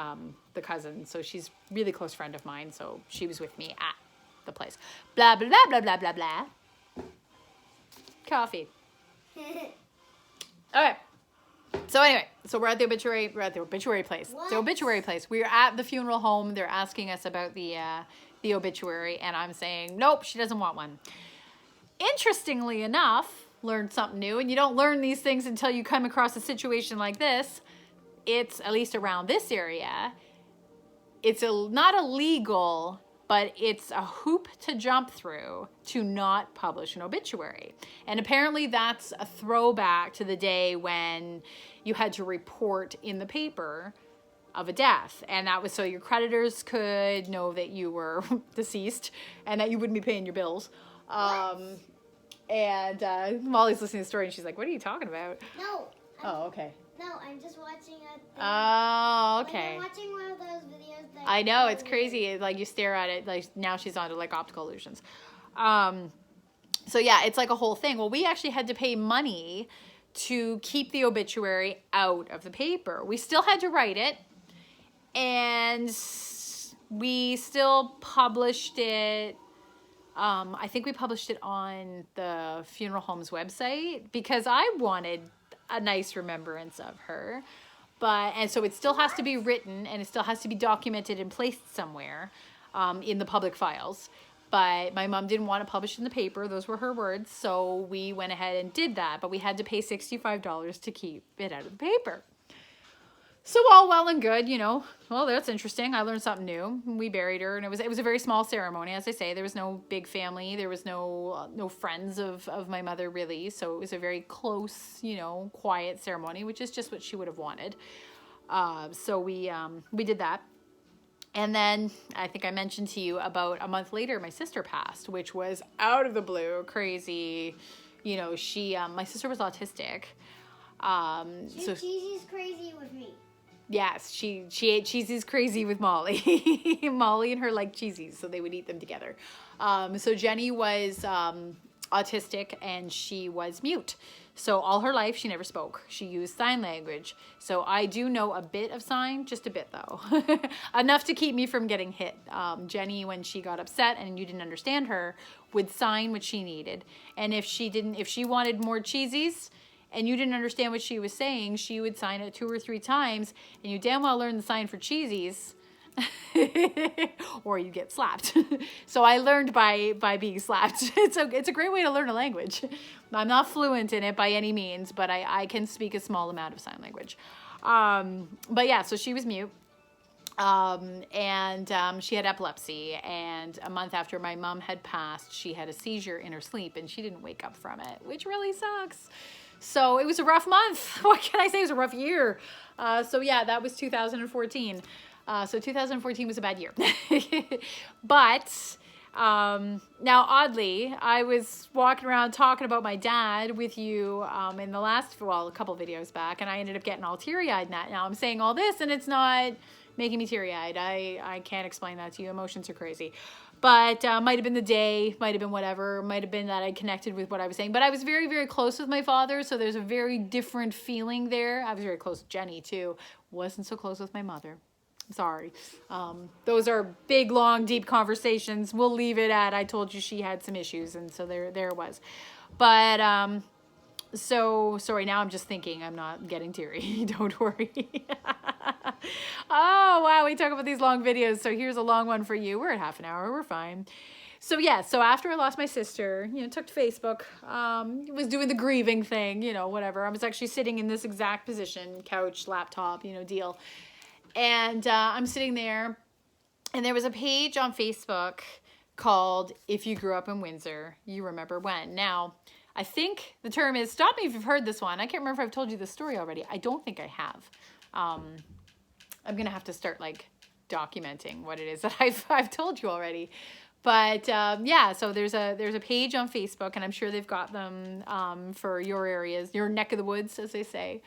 the cousin. So she's a really close friend of mine. So she was with me at the place. Blah, blah, blah, blah, blah, blah, blah. Coffee. Okay. So anyway, so we're at the obituary place. What? The obituary place. We're at the funeral home. They're asking us about the obituary, and I'm saying, nope, she doesn't want one. Interestingly enough, learned something new, and you don't learn these things until you come across a situation like this. It's, at least around this area, it's not illegal, but it's a hoop to jump through to not publish an obituary. And apparently that's a throwback to the day when you had to report in the paper of a death. And that was so your creditors could know that you were deceased and that you wouldn't be paying your bills. And Molly's listening to the story and she's like, what are you talking about? No. Oh, okay. No, I'm just watching a thing. Oh, okay. Like I'm watching one of those videos that I know, it's crazy. Like you stare at it, like now she's onto like optical illusions. So yeah, it's like a whole thing. Well, we actually had to pay money to keep the obituary out of the paper. We still had to write it, and we still published it. I think we published it on the funeral home's website because I wanted a nice remembrance of her. And so it still has to be written and it still has to be documented and placed somewhere in the public files. But my mom didn't want to publish in the paper. Those were her words. So we went ahead and did that. But we had to pay $65 to keep it out of the paper. So all well and good, you know. Well, that's interesting. I learned something new. We buried her, and it was a very small ceremony. As I say, there was no big family. There was no friends of my mother, really. So it was a very close, you know, quiet ceremony, which is just what she would have wanted. So we did that. And then I think I mentioned to you about a month later, my sister passed, which was out of the blue, crazy. You know, my sister was autistic. So Cheesy's crazy with me. yes, she ate cheesies crazy with Molly. Molly and her like cheesies, so they would eat them together. So Jenny was autistic and she was mute. So all her life she never spoke. She used sign language. So I do know a bit of sign, just a bit though. Enough to keep me from getting hit. Jenny, when she got upset and you didn't understand her, would sign what she needed. And if she wanted more cheesies, and you didn't understand what she was saying, she would sign it 2 or 3 times, and you damn well learn the sign for cheesies, or you get slapped. So I learned by being slapped. It's a great way to learn a language. I'm not fluent in it by any means, but I can speak a small amount of sign language. But yeah, so she was mute. She had epilepsy, and a month after my mom had passed, she had a seizure in her sleep, and she didn't wake up from it, which really sucks. So it was a rough month. What can I say? It was a rough year. So yeah, that was 2014. So 2014 was a bad year. But now, oddly, I was walking around talking about my dad with you in the last, a couple videos back, and I ended up getting all teary-eyed. Now I'm saying all this, and it's not making me teary-eyed. I can't explain that to you. Emotions are crazy. But might have been the day, might have been whatever, might have been that I connected with what I was saying. But I was very, very close with my father, so there's a very different feeling there. I was very close with Jenny, too. Wasn't so close with my mother. Sorry. Those are big, long, deep conversations. We'll leave it at, I told you she had some issues, and so there it was. But, so, sorry, now I'm just thinking I'm not getting teary. Don't worry. Oh, wow, we talk about these long videos, so here's a long one for you. We're at half an hour. We're fine. So, yeah, so after I lost my sister, took to Facebook, was doing the grieving thing, whatever. I was actually sitting in this exact position, couch, laptop, deal. And I'm sitting there, and there was a page on Facebook called If You Grew Up in Windsor, You Remember When. Now, I think the term is, stop me if you've heard this one. I can't remember if I've told you this story already. I don't think I have. I'm going to have to start, documenting what it is that I've told you already. But yeah, so there's a page on Facebook, and I'm sure they've got them for your areas, your neck of the woods, as they say.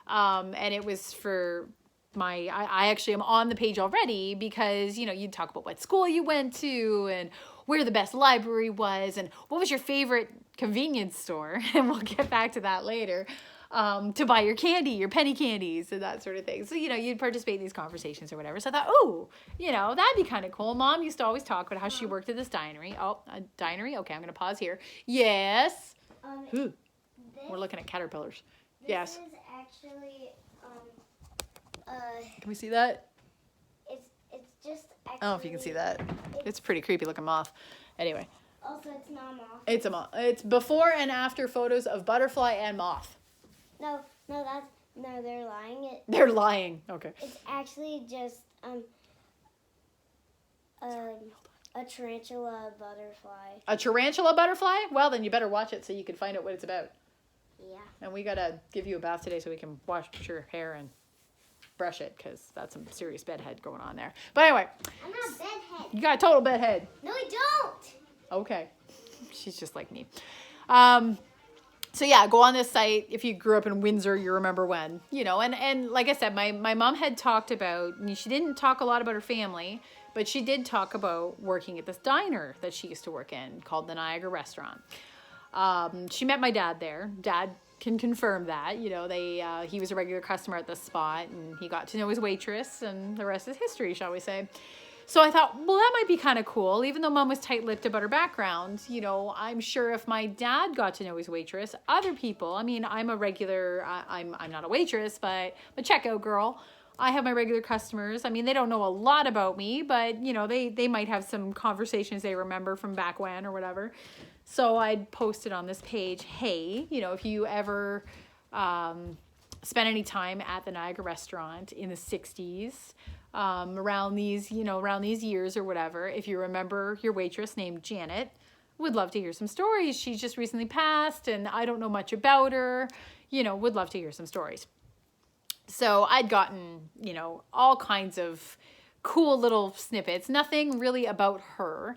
And it was for I actually am on the page already because, you know, you'd talk about what school you went to and where the best library was and what was your favorite convenience store. And we'll get back to that later. To buy your candy, your penny candies and that sort of thing. So, you know, you'd participate in these conversations or whatever. So I thought, oh, you know, that'd be kind of cool. Mom used to always talk about how she worked at this dinery. Oh, a dinery? Okay, I'm going to pause here. Yes. Ooh, we're looking at caterpillars. Yes. This is actually, Can we see that? it's just actually. I don't know if you can see that. It's a pretty creepy looking moth. Anyway. Also, it's not a moth. It's a moth. It's before and after photos of butterfly and moth. No, they're lying. They're lying. Okay. It's actually just a tarantula butterfly. A tarantula butterfly? Well, then you better watch it so you can find out what it's about. Yeah. And we gotta give you a bath today so we can wash your hair and brush it because that's some serious bedhead going on there. But anyway. I'm not bedhead. You got a total bedhead. No, I don't. Okay. She's just like me. So yeah, go on this site. If you grew up in Windsor, you remember when, you know, and like I said, my mom had talked about, and she didn't talk a lot about her family, but she did talk about working at this diner that she used to work in called the Niagara Restaurant. She met my dad there. Dad can confirm that, you know, he was a regular customer at the spot and he got to know his waitress and the rest is history, shall we say. So I thought, well, that might be kind of cool. Even though Mom was tight-lipped about her background, you know, I'm sure if my dad got to know his waitress, other people, I mean, I'm a regular, I'm not a waitress, but I'm a checkout girl. I have my regular customers. I mean, they don't know a lot about me, but, you know, they might have some conversations they remember from back when or whatever. So I'd posted on this page, hey, you know, if you ever spent any time at the Niagara Restaurant in the 60s, around these years or whatever, if you remember your waitress named Janet, would love to hear some stories. She's just recently passed and I don't know much about her, you know, would love to hear some stories. So I'd gotten, you know, all kinds of cool little snippets, nothing really about her,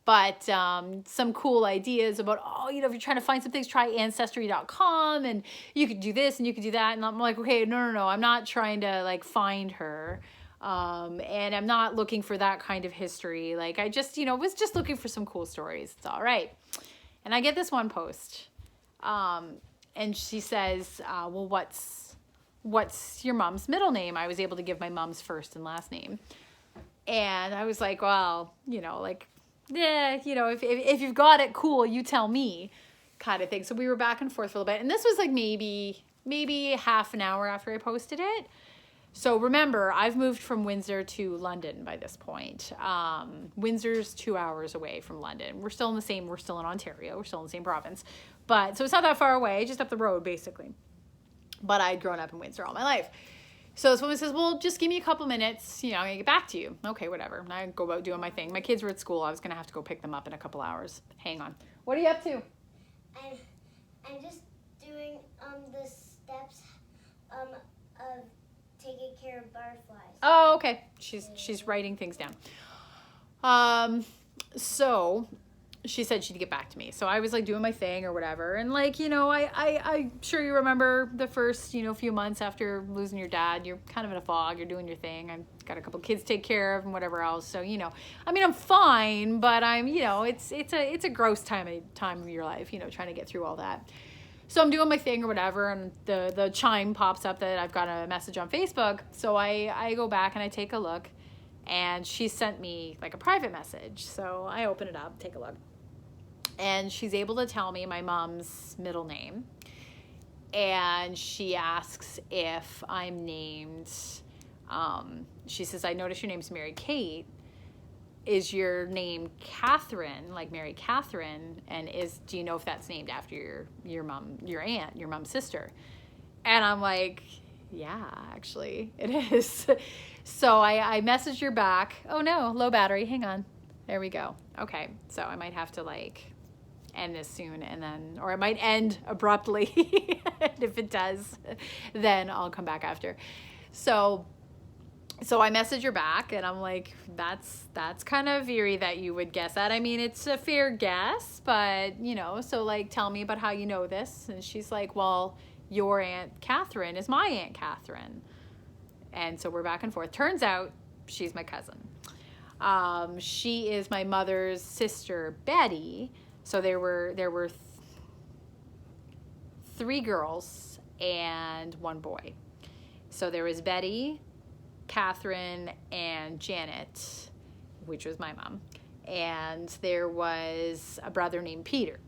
but some cool ideas about, oh, you know, if you're trying to find some things, try Ancestry.com and you could do this and you could do that. And I'm like, okay, no, I'm not trying to like find her. And I'm not looking for that kind of history. Like I just, you know, was just looking for some cool stories. It's all right. And I get this one post. And she says, well, what's your mom's middle name? I was able to give my mom's first and last name. And I was like, well, you know, like, yeah, you know, if you've got it, cool, you tell me kind of thing. So we were back and forth for a little bit. And this was like maybe half an hour after I posted it. So remember, I've moved from Windsor to London by this point. Windsor's 2 hours away from London. We're still in Ontario. We're still in the same province. But so it's not that far away, just up the road, basically. But I'd grown up in Windsor all my life. So this woman says, well, just give me a couple minutes, you know, I'm going to get back to you. Okay, whatever. And I go about doing my thing. My kids were at school. I was going to have to go pick them up in a couple hours. Hang on. What are you up to? I'm just doing the steps of taking care of butterflies. Oh, okay. She's writing things down. So she said she'd get back to me. So I was like doing my thing or whatever. And like, you know, I'm sure you remember the first, you know, few months after losing your dad, you're kind of in a fog, you're doing your thing. I've got a couple kids to take care of and whatever else. So, you know, I mean, I'm fine, but I'm, you know, it's a gross time of your life, you know, trying to get through all that. So I'm doing my thing or whatever, and the chime pops up that I've got a message on Facebook. So I go back and I take a look, and she sent me like a private message. So I open it up, take a look. And she's able to tell me my mom's middle name. And she asks if I'm named, she says, I notice your name's Mary Kate. Is your name Catherine, like Mary Catherine? And do you know if that's named after your mom, your aunt, your mom's sister? And I'm like, yeah, actually it is. So I messaged her back. Oh no, low battery, hang on. There we go. Okay, so I might have to like end this soon and then, or it might end abruptly. And if it does, then I'll come back after. So So I message her back and I'm like, that's kind of eerie that you would guess that. I mean, it's a fair guess, but you know, so like, tell me about how you know this. And she's like, well, your Aunt Catherine is my Aunt Catherine. And so we're back and forth. Turns out she's my cousin. She is my mother's sister, Betty. So there were 3 girls and 1 boy. So there was Betty, Catherine, and Janet, which was my mom. And there was a brother named Peter.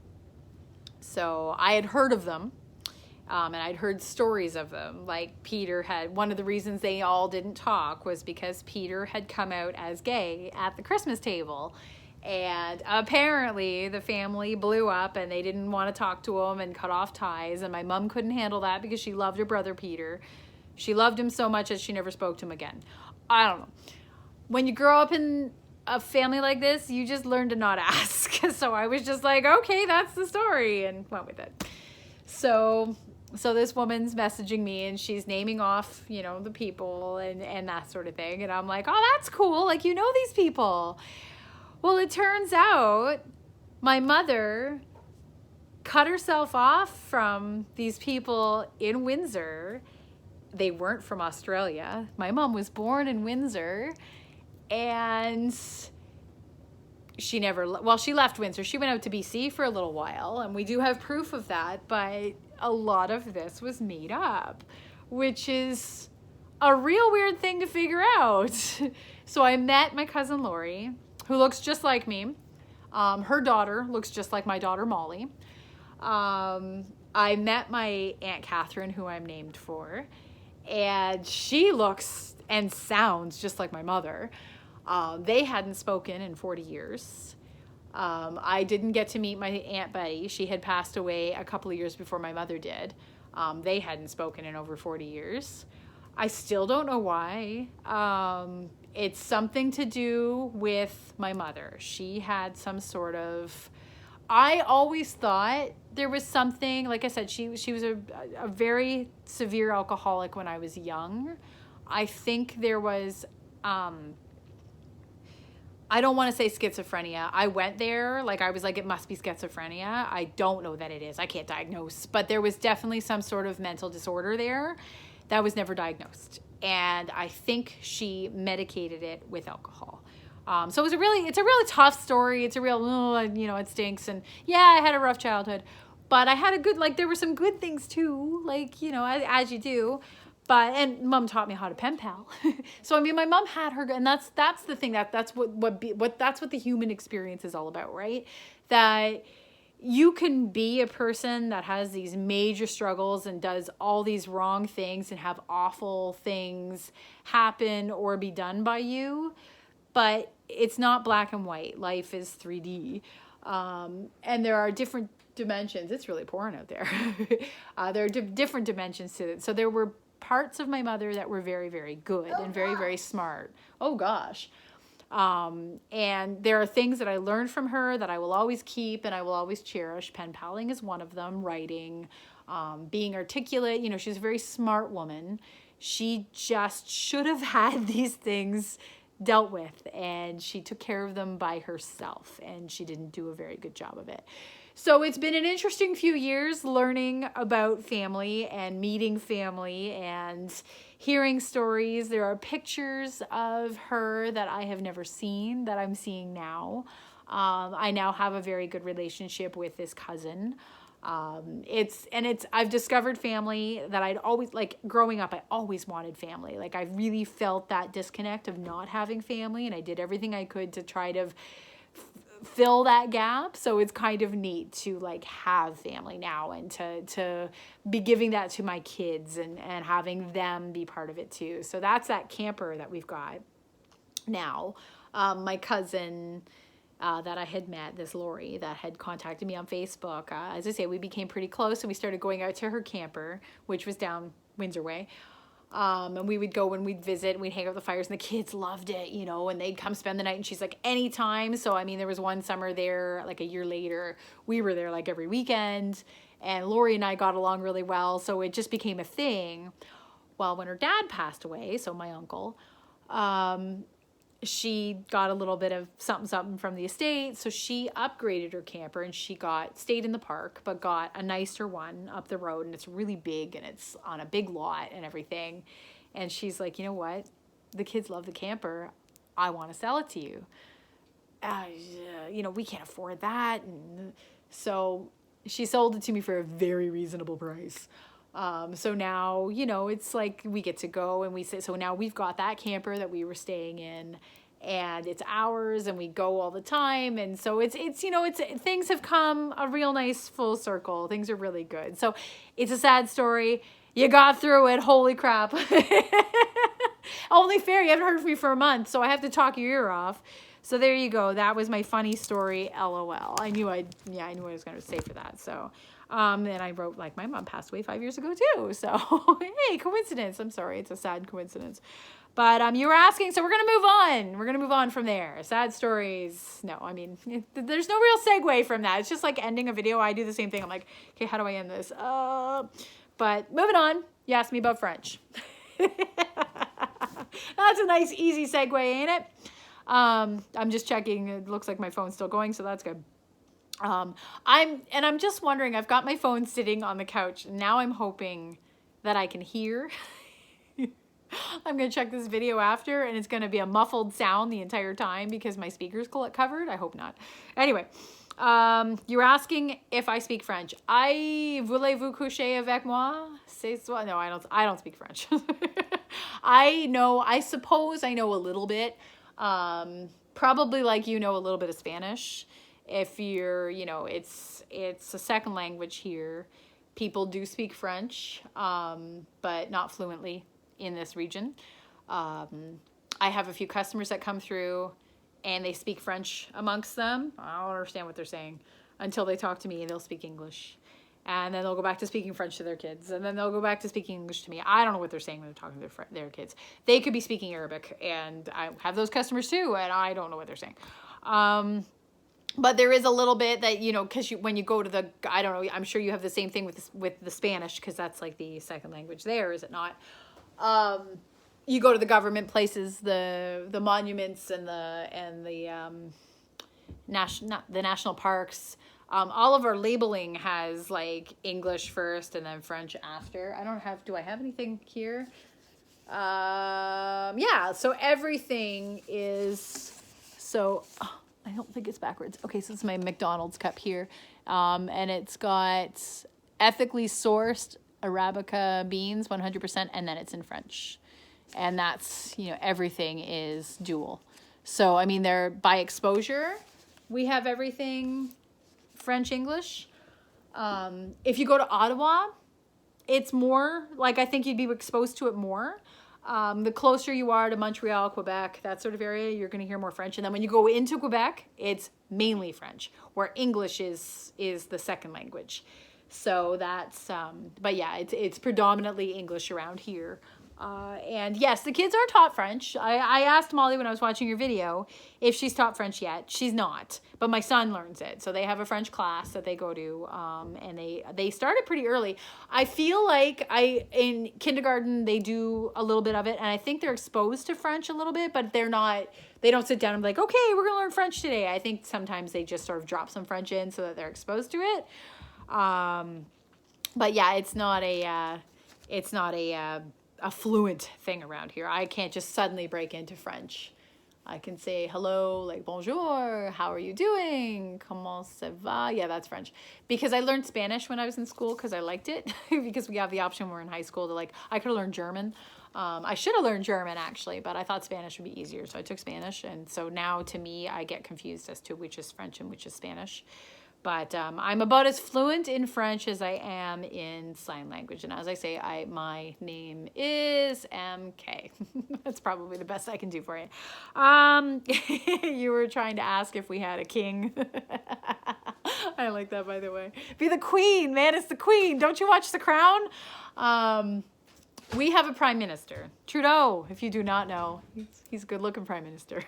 So I had heard of them. And I'd heard stories of them. Like Peter had, one of the reasons they all didn't talk was because Peter had come out as gay at the Christmas table. And apparently the family blew up and they didn't want to talk to him and cut off ties. And my mom couldn't handle that because she loved her brother Peter. She loved him so much that she never spoke to him again. I don't know. When you grow up in a family like this, you just learn to not ask. So I was just like, okay, that's the story, and went with it. So this woman's messaging me and she's naming off, you know, the people and that sort of thing. And I'm like, oh, that's cool. Like, you know these people. Well, it turns out my mother cut herself off from these people in Windsor. They weren't from Australia. My mom was born in Windsor, and she left Windsor. She went out to BC for a little while, and we do have proof of that, but a lot of this was made up, which is a real weird thing to figure out. So I met my cousin Lori, who looks just like me. Her daughter looks just like my daughter Molly. I met my Aunt Catherine, who I'm named for, and she looks and sounds just like my mother. They hadn't spoken in 40 years. I didn't get to meet my Aunt Betty. She had passed away a couple of years before my mother did. They hadn't spoken in over 40 years. I still don't know why. It's something to do with my mother. She had some sort of... I always thought there was something, like I said, she was a very severe alcoholic when I was young. I think there was... I don't want to say schizophrenia. I went there, like I was like, it must be schizophrenia. I don't know that it is. I can't diagnose. But there was definitely some sort of mental disorder there that was never diagnosed. And I think she medicated it with alcohol. So it's a really tough story. It's a real, it stinks. And yeah, I had a rough childhood. But I had a good, there were some good things too, as you do. And mom taught me how to pen pal. So, I mean, my mom had her, and that's the thing, that's what the human experience is all about, right? That you can be a person that has these major struggles and does all these wrong things and have awful things happen or be done by you, but it's not black and white. Life is 3D. And there are different dimensions. It's really pouring out there. There are different dimensions to it. So there were parts of my mother that were very, very good and very, very smart. Oh gosh. And there are things that I learned from her that I will always keep and I will always cherish. Pen paling is one of them. Writing, being articulate. She's a very smart woman. She just should have had these things dealt with, and she took care of them by herself, and she didn't do a very good job of it. So it's been an interesting few years learning about family and meeting family and hearing stories. There are pictures of her that I have never seen that I'm seeing now. I now have a very good relationship with this cousin. I've discovered family that I'd always, growing up, I always wanted family. I really felt that disconnect of not having family, and I did everything I could to try to fill that gap. So it's kind of neat to have family now and to be giving that to my kids and having them be part of it too. So that's that camper that we've got now. My cousin that I had met, this Lori, that had contacted me on Facebook. As I say, we became pretty close, and we started going out to her camper, which was down Windsor Way. And we would go and we'd visit and we'd hang out with the fires, and the kids loved it, and they'd come spend the night, and she's like, anytime. So, I mean, there was one summer there, a year later, we were there every weekend, and Lori and I got along really well. So it just became a thing. Well, when her dad passed away, so my uncle, She got a little bit of something from the estate, so she upgraded her camper and she stayed in the park, but got a nicer one up the road, and it's really big and it's on a big lot and everything. And she's like, you know what? The kids love the camper. I want to sell it to you. We can't afford that. And so she sold it to me for a very reasonable price. So now, it's like we get to go and so now we've got that camper that we were staying in and it's ours and we go all the time. And so it's things have come a real nice full circle. Things are really good. So it's a sad story. You got through it. Holy crap. Only fair. You haven't heard from me for a month, so I have to talk your ear off. So there you go. That was my funny story. LOL. I knew what I was going to say for that. So, and I wrote, like, my mom passed away 5 years ago too. So, hey, coincidence. I'm sorry. It's a sad coincidence. But you were asking, so we're going to move on. We're going to move on from there. Sad stories. No, I mean, there's no real segue from that. It's just like ending a video. I do the same thing. I'm like, okay, how do I end this? But moving on. You asked me about French. That's a nice, easy segue, ain't it? I'm just checking. It looks like my phone's still going, so that's good. I'm just wondering, I've got my phone sitting on the couch. Now I'm hoping that I can hear. I'm going to check this video after, and it's going to be a muffled sound the entire time because my speaker's covered. I hope not. Anyway, you're asking if I speak French. Voulez-vous coucher avec moi? No, I don't speak French. I suppose I know a little bit. Probably like a little bit of Spanish. If you're, it's a second language here. People do speak French, but not fluently in this region. I have a few customers that come through and they speak French amongst them. I don't understand what they're saying until they talk to me and they'll speak English. And then they'll go back to speaking French to their kids. And then they'll go back to speaking English to me. I don't know what they're saying when they're talking to their kids. They could be speaking Arabic. And I have those customers too. And I don't know what they're saying. But there is a little bit that, because when you go to I don't know, I'm sure you have the same thing with the Spanish, because that's like the second language there, is it not? You go to the government places, the monuments and the national parks. All of our labeling has like English first and then French after. Do I have anything here? Yeah, so everything is, I don't think it's backwards. Okay, so it's my McDonald's cup here. And it's got ethically sourced Arabica beans, 100%, and then it's in French. And that's, everything is dual. So, I mean, they're by exposure, we have everything French, English. If you go to Ottawa, it's more, like, I think you'd be exposed to it more. The closer you are to Montreal, Quebec, that sort of area, you're going to hear more French. And then when you go into Quebec, it's mainly French, where English is the second language. So that's, but yeah, it's predominantly English around here. And yes, the kids are taught French. I asked Molly when I was watching your video if she's taught French yet. She's not, but my son learns it. So they have a French class that they go to, and they started pretty early. I feel like in kindergarten, they do a little bit of it, and I think they're exposed to French a little bit, but they don't sit down and be like, okay, we're going to learn French today. I think sometimes they just sort of drop some French in so that they're exposed to it. But yeah, it's not a fluent thing around here. I can't just suddenly break into French. I can say hello, like bonjour, how are you doing? Comment ça va? Yeah, that's French. Because I learned Spanish when I was in school because I liked it. Because we have the option when we're in high school to I could have learned German. I should have learned German actually, but I thought Spanish would be easier. So I took Spanish. And so now to me, I get confused as to which is French and which is Spanish. But I'm about as fluent in French as I am in sign language. And as I say, my name is MK. That's probably the best I can do for you. You were trying to ask if we had a king. I like that, by the way. Be the queen, man. It's the queen. Don't you watch The Crown? We have a prime minister, Trudeau, if you do not know. He's a good-looking prime minister.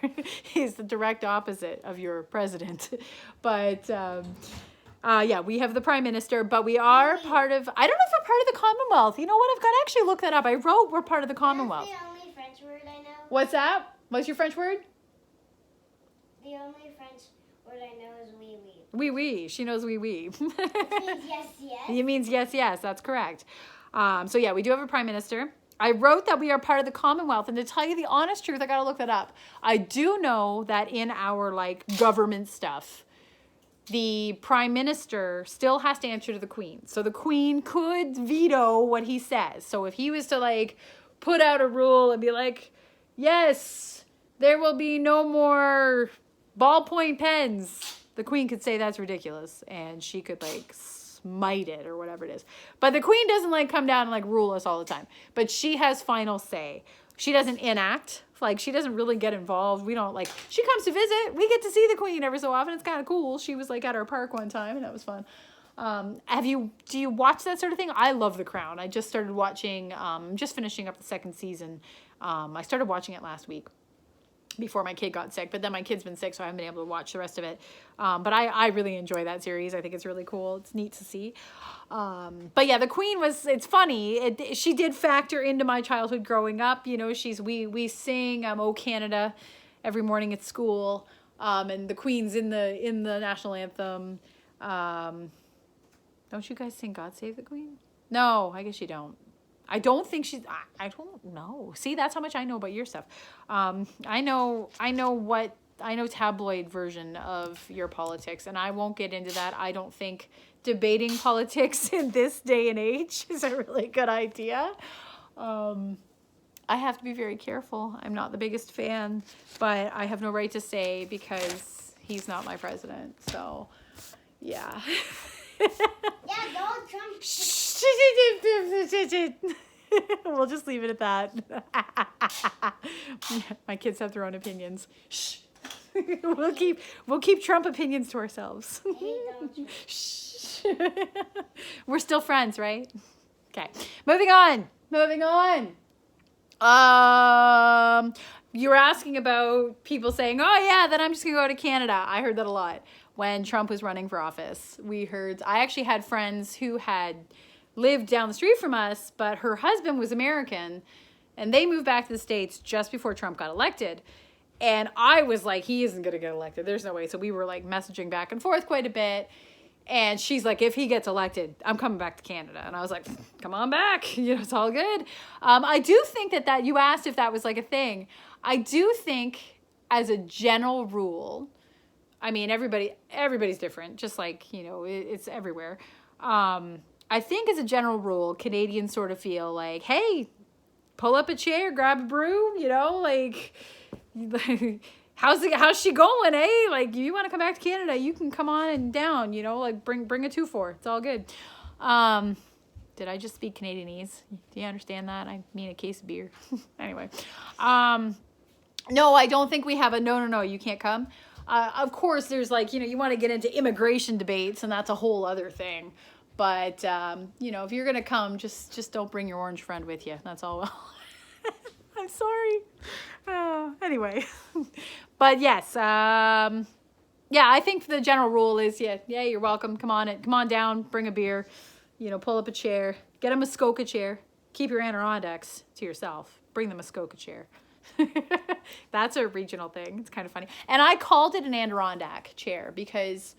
He's the direct opposite of your president. But, yeah, we have the prime minister, but we are part of, I don't know if we're part of the Commonwealth. You know what? I've got to actually look that up. I wrote we're part of the Commonwealth. That's the only French French word I know? What's that? What's your French word? The only French word I know is oui oui. Oui, oui. She knows oui, oui. Which means yes, yes. It means yes, yes. That's correct. So yeah, we do have a prime minister. I wrote that we are part of the Commonwealth, and to tell you the honest truth, I gotta look that up. I do know that in our like government stuff, the prime minister still has to answer to the queen. So the queen could veto what he says. So if he was to like put out a rule and be like, yes, there will be no more ballpoint pens, the queen could say that's ridiculous, and she could like smite it or whatever it is. But the queen doesn't like come down and like rule us all the time, but she has final say. She doesn't enact, like she doesn't really get involved. We don't like, she comes to visit. We get to see the queen every so often. It's kind of cool. She was like at our park one time and that was fun. Do you watch that sort of thing? I love The Crown. I just started watching, just finishing up the second season. I started watching it last week before my kid got sick, but then my kid's been sick, so I haven't been able to watch the rest of it. But I really enjoy that series. I think it's really cool. It's neat to see. But yeah, the queen was, it's funny. She did factor into my childhood growing up. You know, we sing "O Canada" every morning at school. And the queen's in the national anthem. Don't you guys sing "God Save the Queen"? No, I guess you don't. I don't think she's, I don't know. See, that's how much I know about your stuff. I know tabloid version of your politics, and I won't get into that. I don't think debating politics in this day and age is a really good idea. I have to be very careful. I'm not the biggest fan, but I have no right to say because he's not my president. So, yeah. Yeah, Donald Trump. We'll just leave it at that. My kids have their own opinions. Shh. We'll keep Trump opinions to ourselves. Hey, Donald Trump. Shh. We're still friends, right? Okay. Moving on. You were asking about people saying, "Oh yeah, then I'm just gonna go to Canada." I heard that a lot when Trump was running for office. I actually had friends who had lived down the street from us, but her husband was American, and they moved back to the States just before Trump got elected. And I was like, he isn't going to get elected. There's no way. So we were like messaging back and forth quite a bit. And she's like, if he gets elected, I'm coming back to Canada. And I was like, come on back. You know, it's all good. I do think that you asked if that was like a thing. I do think as a general rule, I mean, everybody's different, just like, you know, it's everywhere. I think as a general rule, Canadians sort of feel like, hey, pull up a chair, grab a brew, you know, like how's she going, eh? Like, you want to come back to Canada, you can come on and down, you know, like bring a 2-4. It's all good. Did I just speak Canadianese? Do you understand that? I mean a case of beer. Anyway. No, I don't think we have a no, you can't come. Of course, there's like, you know, you want to get into immigration debates, and that's a whole other thing. But, you know, if you're going to come, just don't bring your orange friend with you. That's all. I'm sorry. Anyway. But yes, yeah, I think the general rule is, yeah, you're welcome. Come on down, bring a beer, you know, pull up a chair, get a Muskoka chair, keep your Adirondacks to yourself, bring the Muskoka chair. That's a regional thing. It's kind of funny. And I called it an Adirondack chair because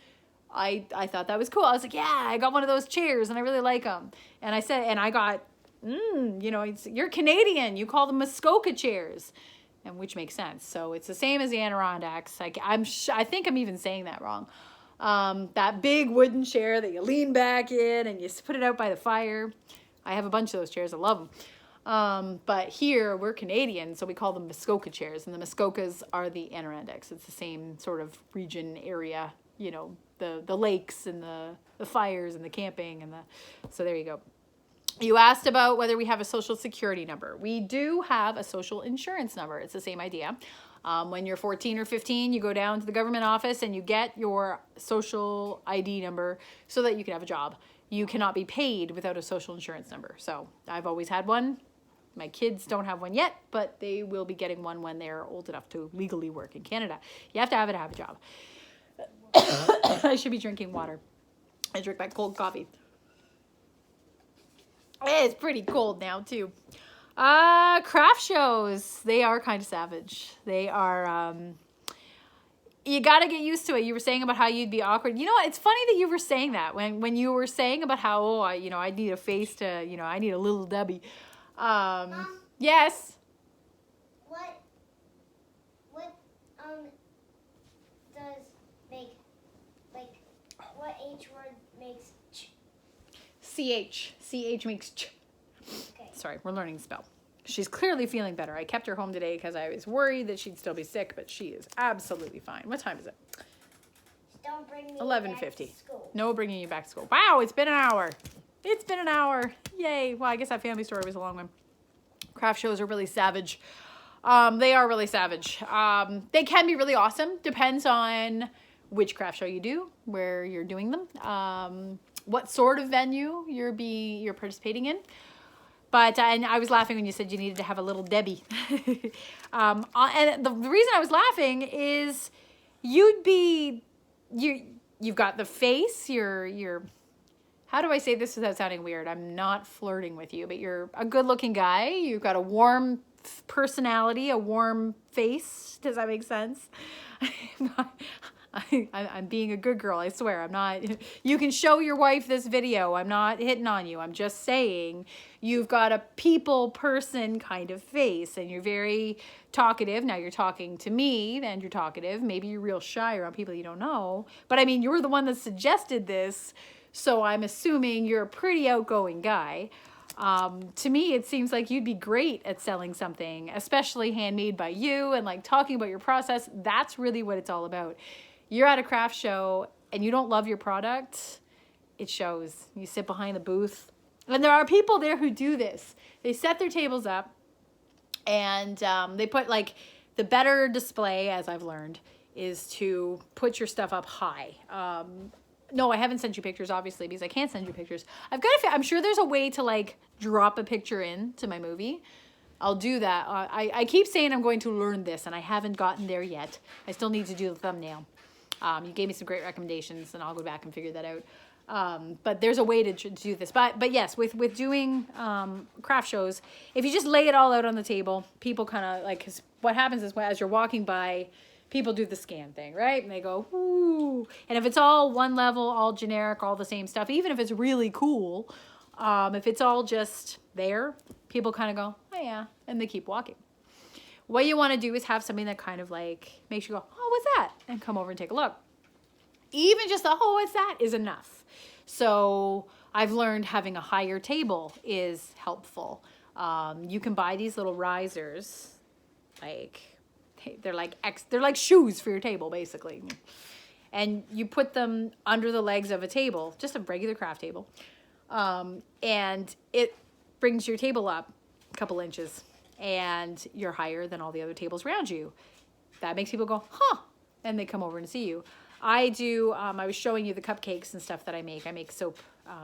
I thought that was cool. I was like, yeah, I got one of those chairs and I really like them. And I said, and I got, you know, you're Canadian. You call them Muskoka chairs, and which makes sense. So it's the same as the Adirondacks. I think I'm even saying that wrong. That big wooden chair that you lean back in and you put it out by the fire. I have a bunch of those chairs. I love them. But here we're Canadian, so we call them Muskoka chairs, and the Muskokas are the Adirondacks. It's the same sort of region area, you know, the lakes and the fires and the camping so there you go. You asked about whether we have a social security number. We do have a social insurance number. It's the same idea. When you're 14 or 15, you go down to the government office and you get your social ID number so that you can have a job. You cannot be paid without a social insurance number. So I've always had one. My kids don't have one yet, but they will be getting one when they're old enough to legally work in Canada. You have to have it to have a job. I should be drinking water. I drink my cold coffee. It's pretty cold now, too. Craft shows, they are kind of savage. They are, you got to get used to it. You were saying about how you'd be awkward. You know what? It's funny that you were saying that when you were saying about how, oh, I need a face to, I need a little Debbie. Mom, Yes. what does make, like, what H word makes ch? CH. CH makes ch. Okay. Sorry, we're learning to spell. She's clearly feeling better. I kept her home today because I was worried that she'd still be sick, but she is absolutely fine. What time is it? Don't bring me 11:50. back to school. No bringing you back to school. Wow, it's been an hour. It's been an hour. Yay. Well, I guess that family story was a long one. Craft shows are really savage. They are really savage. They can be really awesome. Depends on which craft show you do, where you're doing them, what sort of venue you're participating in. But and I was laughing when you said you needed to have a little Debbie. And the reason I was laughing is you've got the face, you're how do I say this without sounding weird? I'm not flirting with you, but you're a good-looking guy. You've got a warm personality, a warm face. Does that make sense? I'm being a good girl, I swear. I'm not. You can show your wife this video. I'm not hitting on you. I'm just saying you've got a people person kind of face, and you're very talkative. Now you're talking to me, and you're talkative. Maybe you're real shy around people you don't know. But I mean, you're the one that suggested this, so I'm assuming you're a pretty outgoing guy. To me, it seems like you'd be great at selling something, especially handmade by you, and like talking about your process. That's really what it's all about. You're at a craft show and you don't love your product, it shows. You sit behind the booth. And there are people there who do this. They set their tables up and they put like the better display, as I've learned, is to put your stuff up high. No, I haven't sent you pictures, obviously, because I can't send you pictures. I'm sure there's a way to like drop a picture in to my movie. I'll do that. I keep saying I'm going to learn this, and I haven't gotten there yet. I still need to do the thumbnail. You gave me some great recommendations, and I'll go back and figure that out. But there's a way to do this. But yes, with doing craft shows, if you just lay it all out on the table, people kind of like, 'cause what happens is as you're walking by, people do the scan thing, right? And they go, ooh. And if it's all one level, all generic, all the same stuff, even if it's really cool, if it's all just there, people kind of go, oh yeah, and they keep walking. What you want to do is have something that kind of like makes you go, oh, what's that? And come over and take a look. Even just the, oh, what's that is enough. So I've learned having a higher table is helpful. You can buy these little risers, they're like shoes for your table, basically. And you put them under the legs of a table, just a regular craft table. And it brings your table up a couple inches, and you're higher than all the other tables around you. That makes people go, huh, and they come over and see you. I do, I was showing you the cupcakes and stuff that I make. I make soap,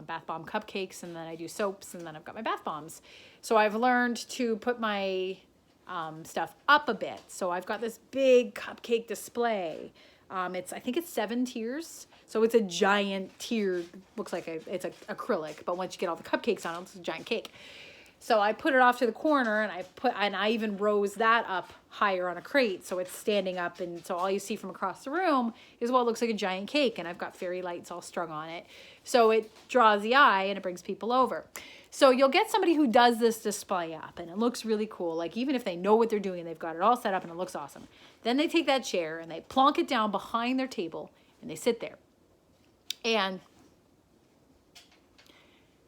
bath bomb cupcakes, and then I do soaps, and then I've got my bath bombs. So I've learned to put my stuff up a bit. So I've got this big cupcake display. I think it's 7 tiers. So it's a giant tier, looks like it's acrylic, but once you get all the cupcakes on it, it's a giant cake. So I put it off to the corner, and I even rose that up higher on a crate, so it's standing up, and so all you see from across the room is what looks like a giant cake, and I've got fairy lights all strung on it. So it draws the eye, and it brings people over. So you'll get somebody who does this display up, and it looks really cool. Like, even if they know what they're doing, they've got it all set up, and it looks awesome. Then they take that chair, and they plonk it down behind their table, and they sit there. And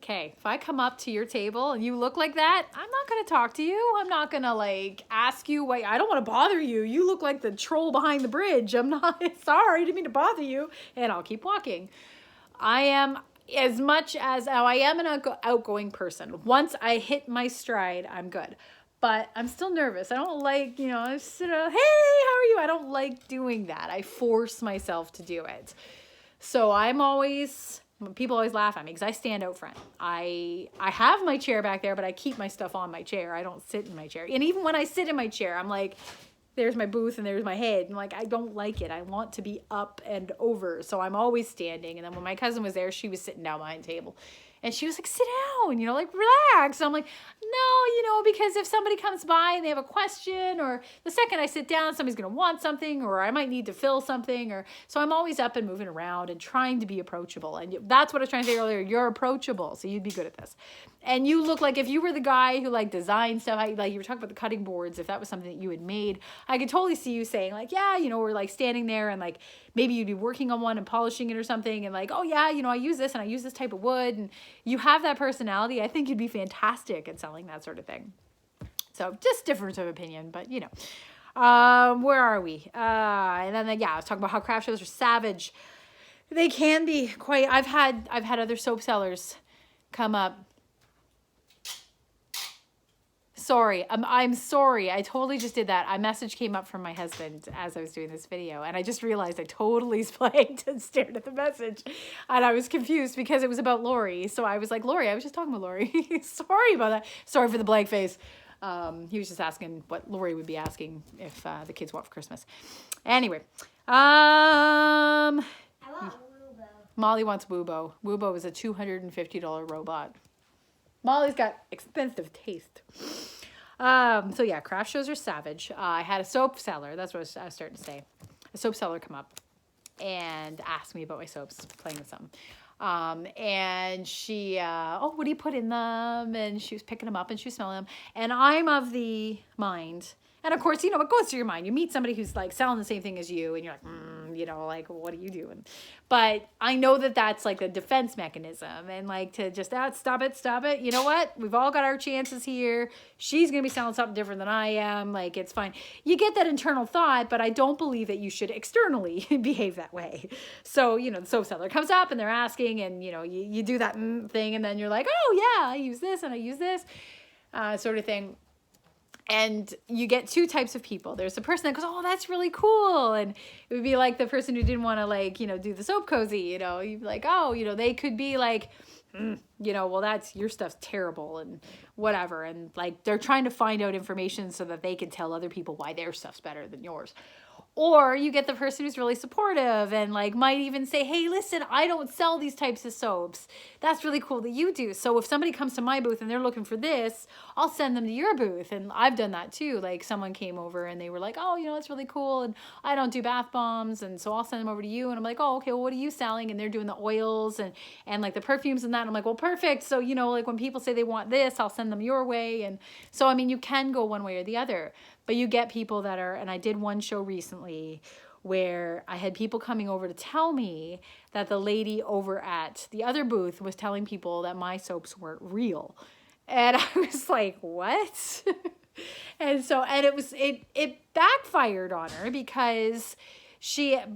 okay, if I come up to your table and you look like that, I'm not going to talk to you. I'm not going to like ask you why. I don't want to bother you. You look like the troll behind the bridge. I'm not sorry. I didn't mean to bother you. And I'll keep walking. I am an outgoing person. Once I hit my stride, I'm good. But I'm still nervous. I don't like, I sit up, hey, how are you? I don't like doing that. I force myself to do it. So people always laugh at me because I stand out front. I have my chair back there, but I keep my stuff on my chair. I don't sit in my chair. And even when I sit in my chair, I'm like, there's my booth and there's my head. And like, I don't like it. I want to be up and over. So I'm always standing. And then when my cousin was there, she was sitting down behind the table. And she was like, sit down, like, relax. And I'm like, no, because if somebody comes by and they have a question, or the second I sit down, somebody's going to want something, or I might need to fill something, or so I'm always up and moving around and trying to be approachable. And that's what I was trying to say earlier. You're approachable, so you'd be good at this. And you look like if you were the guy who like designed stuff, like you were talking about the cutting boards, if that was something that you had made, I could totally see you saying like, yeah, we're like standing there and like maybe you'd be working on one and polishing it or something, and like, oh yeah, I use this and I use this type of wood, and you have that personality. I think you'd be fantastic at selling that sort of thing. So just difference of opinion, but where are we? And then I was talking about how craft shows are savage. They can be quite. I've had other soap sellers come up. Sorry, I'm sorry. I totally just did that. A message came up from my husband as I was doing this video, and I just realized I totally blanked and stared at the message, and I was confused because it was about Lori. So I was like, Lori, I was just talking about Lori. Sorry about that. Sorry for the blank face. He was just asking what Lori would be asking if the kids want for Christmas. Anyway, I want Woobo. Molly wants Woobo. Woobo is a $250 robot. Molly's got expensive taste. So yeah, craft shows are savage. I had a soap seller, that's what I was starting to say. A soap seller come up and ask me about my soaps, playing with some. And she, what do you put in them? And she was picking them up and she was smelling them. And I'm of the mind, and of course, what goes through your mind? You meet somebody who's like selling the same thing as you, and you're like, like, what are you doing? But I know that that's like a defense mechanism, and like to just stop it. You know what? We've all got our chances here. She's gonna be selling something different than I am. Like, it's fine. You get that internal thought, but I don't believe that you should externally behave that way. So the soap seller comes up and they're asking, and you do that thing, and then you're like, oh yeah, I use this and I use this, sort of thing. And you get two types of people. There's the person that goes, oh, that's really cool. And it would be like the person who didn't want to do the soap cozy, you'd be like, oh, they could be like, well, that's, your stuff's terrible and whatever. And like, they're trying to find out information so that they can tell other people why their stuff's better than yours. Or you get the person who's really supportive and like might even say, hey, listen, I don't sell these types of soaps. That's really cool that you do. So if somebody comes to my booth and they're looking for this, I'll send them to your booth. And I've done that too. Like someone came over and they were like, oh, it's really cool. And I don't do bath bombs. And so I'll send them over to you. And I'm like, oh, okay, well, what are you selling? And they're doing the oils and like the perfumes and that. And I'm like, well, perfect. So, like when people say they want this, I'll send them your way. And so, I mean, you can go one way or the other. But you get people that are, and I did one show recently where I had people coming over to tell me that the lady over at the other booth was telling people that my soaps weren't real. And I was like, what? And it backfired on her because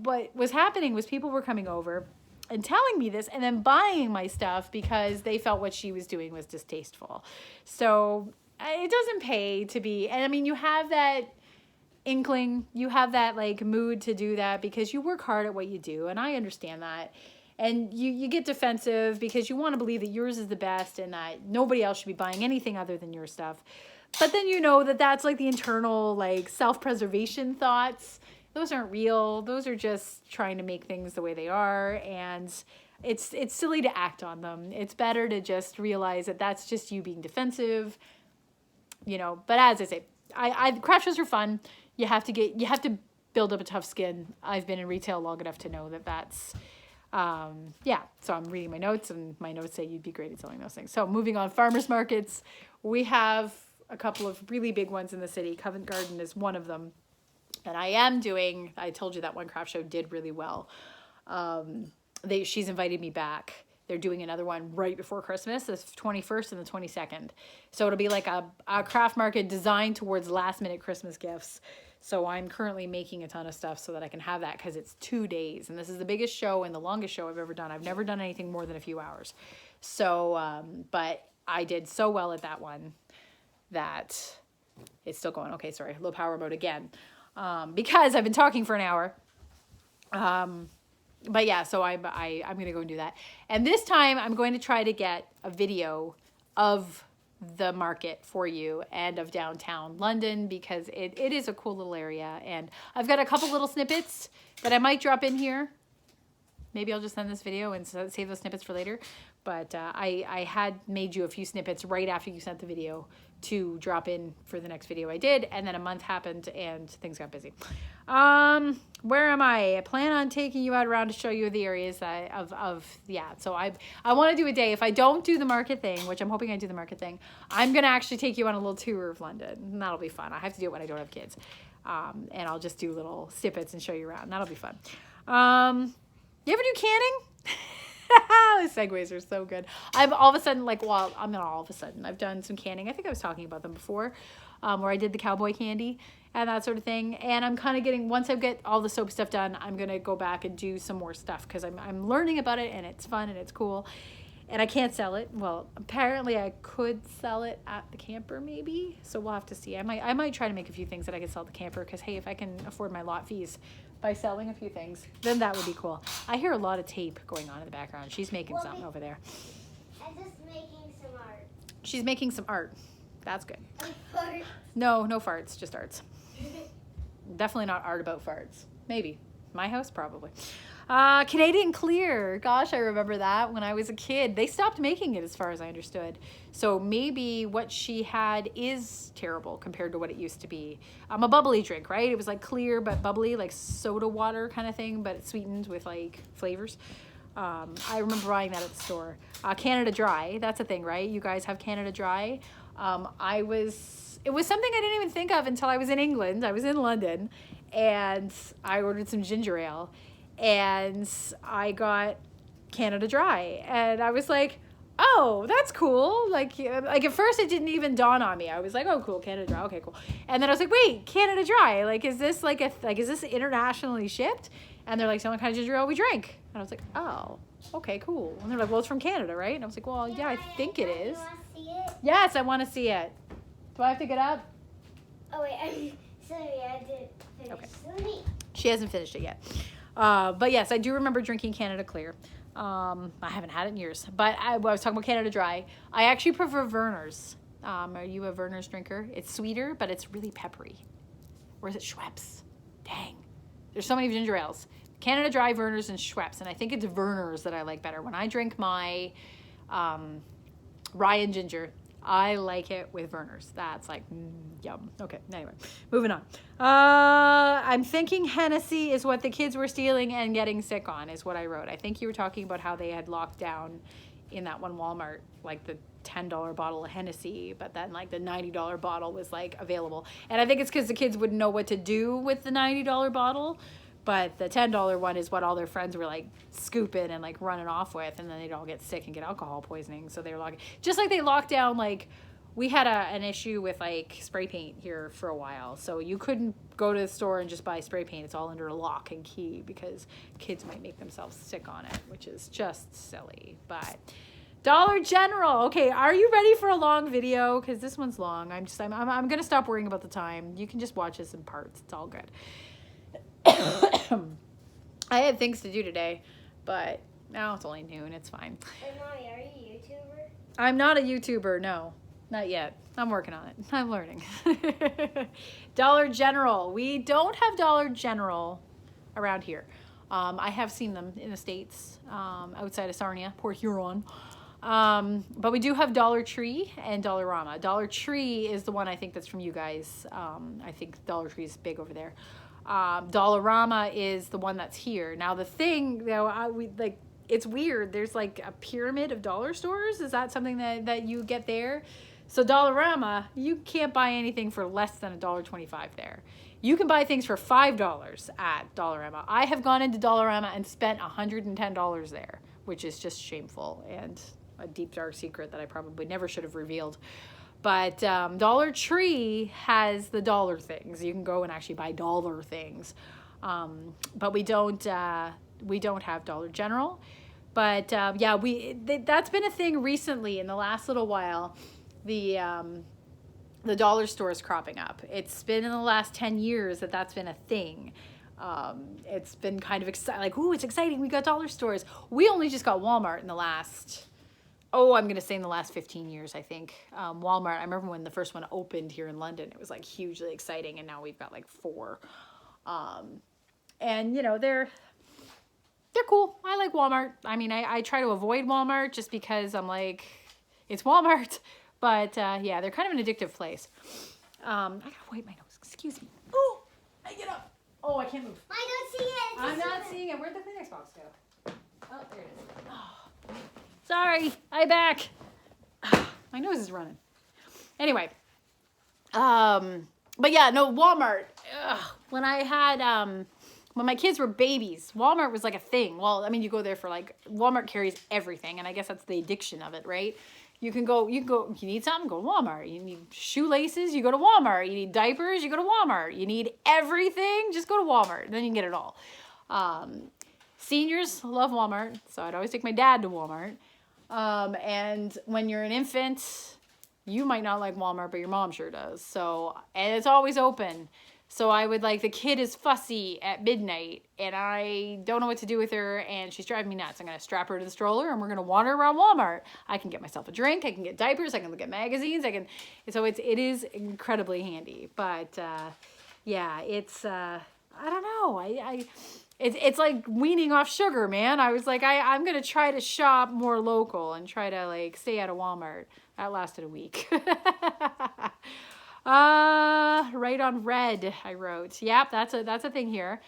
what was happening was people were coming over and telling me this and then buying my stuff because they felt what she was doing was distasteful. So it doesn't pay to be, and I mean, you have that inkling, you have that like mood to do that because you work hard at what you do, and I understand that. And you get defensive because you want to believe that yours is the best and that nobody else should be buying anything other than your stuff. But then that's like the internal like self-preservation thoughts. Those aren't real. Those are just trying to make things the way they are, and it's silly to act on them. It's better to just realize that that's just you being defensive. But as I say, craft shows are fun. You have to build up a tough skin. I've been in retail long enough to know that that's, so I'm reading my notes, and my notes say you'd be great at selling those things. So moving on, farmers markets. We have a couple of really big ones in the city. Covent Garden is one of them. And I told you that one craft show did really well. She's invited me back. They're doing another one right before Christmas, the 21st and the 22nd. So it'll be like a craft market designed towards last minute Christmas gifts. So I'm currently making a ton of stuff so that I can have that because it's 2 days. And this is the biggest show and the longest show I've ever done. I've never done anything more than a few hours. So, but I did so well at that one that it's still going. Okay, sorry, low power mode again. Because I've been talking for an hour. But yeah, so I'm going to go and do that. And this time I'm going to try to get a video of the market for you and of downtown London because it is a cool little area. And I've got a couple little snippets that I might drop in here. Maybe I'll just send this video and save those snippets for later. But I had made you a few snippets right after you sent the video to drop in for the next video I did, and then a month happened and things got busy. Where am I? I plan on taking you out around to show you the areas that yeah. So I want to do a day. If I don't do the market thing, which I'm hoping I do the market thing, I'm gonna actually take you on a little tour of London, and that'll be fun. I have to do it when I don't have kids, and I'll just do little snippets and show you around. That'll be fun. You ever do canning? The segues are so good. I've all of a sudden, like, well, I'm not all of a sudden. I've done some canning. I think I was talking about them before, where I did the cowboy candy and that sort of thing. And I'm kind of getting, once I get all the soap stuff done, I'm going to go back and do some more stuff because I'm learning about it and it's fun and it's cool. And I can't sell it. Well, apparently I could sell it at the camper maybe. So we'll have to see. I might try to make a few things that I can sell at the camper because, hey, if I can afford my lot fees by selling a few things, then that would be cool. I hear a lot of tape going on in the background. She's making something over there. I'm just making some art. She's making some art. That's good. Art. No farts, just arts. Definitely not art about farts. Maybe. My house, probably. Canadian Clear. Gosh, I remember that when I was a kid. They stopped making it as far as I understood. So maybe what she had is terrible compared to what it used to be. A bubbly drink, right? It was like clear but bubbly, like soda water kind of thing, but it's sweetened with like flavors. I remember buying that at the store. Canada Dry, that's a thing, right? You guys have Canada Dry. It was something I didn't even think of until I was in England. I was in London and I ordered some ginger ale and I got Canada Dry and I was like, oh, that's cool. Like at first it didn't even dawn on me. I was like, oh, cool, Canada Dry. Okay, cool. And then I was like, wait, Canada Dry. Like, is this is this internationally shipped? And they're like, it's the only kind of ginger ale we drink. And I was like, oh, okay, cool. And they're like, well, it's from Canada, right? And I was like, well, yeah, I think it is. You want to see it? Yes, I want to see it. Do I have to get up? Oh, wait. Sorry, I didn't finish. Okay. Let me. She hasn't finished it yet. But yes, I do remember drinking Canada Clear. I haven't had it in years. But I was talking about Canada Dry. I actually prefer Verner's. Are you a Verner's drinker? It's sweeter, but it's really peppery. Or is it Schweppes? Dang. There's so many ginger ales. Canada Dry, Verner's, and Schweppes. And I think it's Verner's that I like better. When I drink my rye and ginger, I like it with Verner's. That's like, yum. Okay, anyway, moving on. I'm thinking Hennessy is what the kids were stealing and getting sick on, is what I wrote. I think you were talking about how they had locked down in that one Walmart, like the $10 bottle of Hennessy, but then like the $90 bottle was like available. And I think it's because the kids wouldn't know what to do with the $90 bottle. But the $10 one is what all their friends were like scooping and like running off with, and then they'd all get sick and get alcohol poisoning. So they were locking, just like they locked down, like we had an issue with like spray paint here for a while. So you couldn't go to the store and just buy spray paint. It's all under lock and key because kids might make themselves sick on it, which is just silly. But Dollar General. Okay, are you ready for a long video? Because this one's long. I'm gonna stop worrying about the time. You can just watch this in parts. It's all good. I had things to do today, but now it's only noon. It's fine. Hey, Mommy, are you a YouTuber? I'm not a YouTuber. No, not yet. I'm working on it. I'm learning. Dollar General. We don't have Dollar General around here. I have seen them in the States, outside of Sarnia, Port Huron. But we do have Dollar Tree and Dollarama. Dollar Tree is the one I think that's from you guys. I think Dollar Tree is big over there. Dollarama is the one that's here. Now the thing, you know, it's weird. There's like a pyramid of dollar stores. Is that something that you get there? So Dollarama, you can't buy anything for less than $1.25 there. You can buy things for $5 at Dollarama. I have gone into Dollarama and spent $110 there, which is just shameful and a deep dark secret that I probably never should have revealed. But Dollar Tree has the dollar things. You can go and actually buy dollar things. But we don't have Dollar General. But yeah, that's been a thing recently in the last little while. The dollar stores cropping up. It's been in the last 10 years that's been a thing. It's been kind of exciting. Like, ooh, it's exciting. We got dollar stores. We only just got Walmart in the last... I'm going to say in the last 15 years, I think. Walmart, I remember when the first one opened here in London, it was like hugely exciting, and now we've got like 4. And, you know, they're they're cool. I like Walmart. I mean, I try to avoid Walmart just because I'm like, it's Walmart. But yeah, they're kind of an addictive place. I gotta wipe my nose. Excuse me. Oh, I get up. Oh, I can't move. I don't see it. I'm not seeing it. Where'd the Kleenex box go? Oh, there it is. Oh. Sorry, I'm back. My nose is running. Anyway, but yeah, no, Walmart. When I had, when my kids were babies, Walmart was like a thing. Well, I mean, you go there for like, Walmart carries everything, and I guess that's the addiction of it, right? You need something, go to Walmart. You need shoelaces, you go to Walmart. You need diapers, you go to Walmart. You need everything, just go to Walmart. Then you can get it all. Seniors love Walmart, so I'd always take my dad to Walmart. And when you're an infant, you might not like Walmart, but your mom sure does. So, and it's always open. So I would like, the kid is fussy at midnight and I don't know what to do with her and she's driving me nuts. I'm going to strap her to the stroller and we're going to wander around Walmart. I can get myself a drink. I can get diapers. I can look at magazines. So it is incredibly handy. But, yeah, it's, I don't know. It's like weaning off sugar, man. I was like, I'm going to try to shop more local and try to like stay out of Walmart. That lasted a week. Right on red, I wrote. Yep, that's a thing here.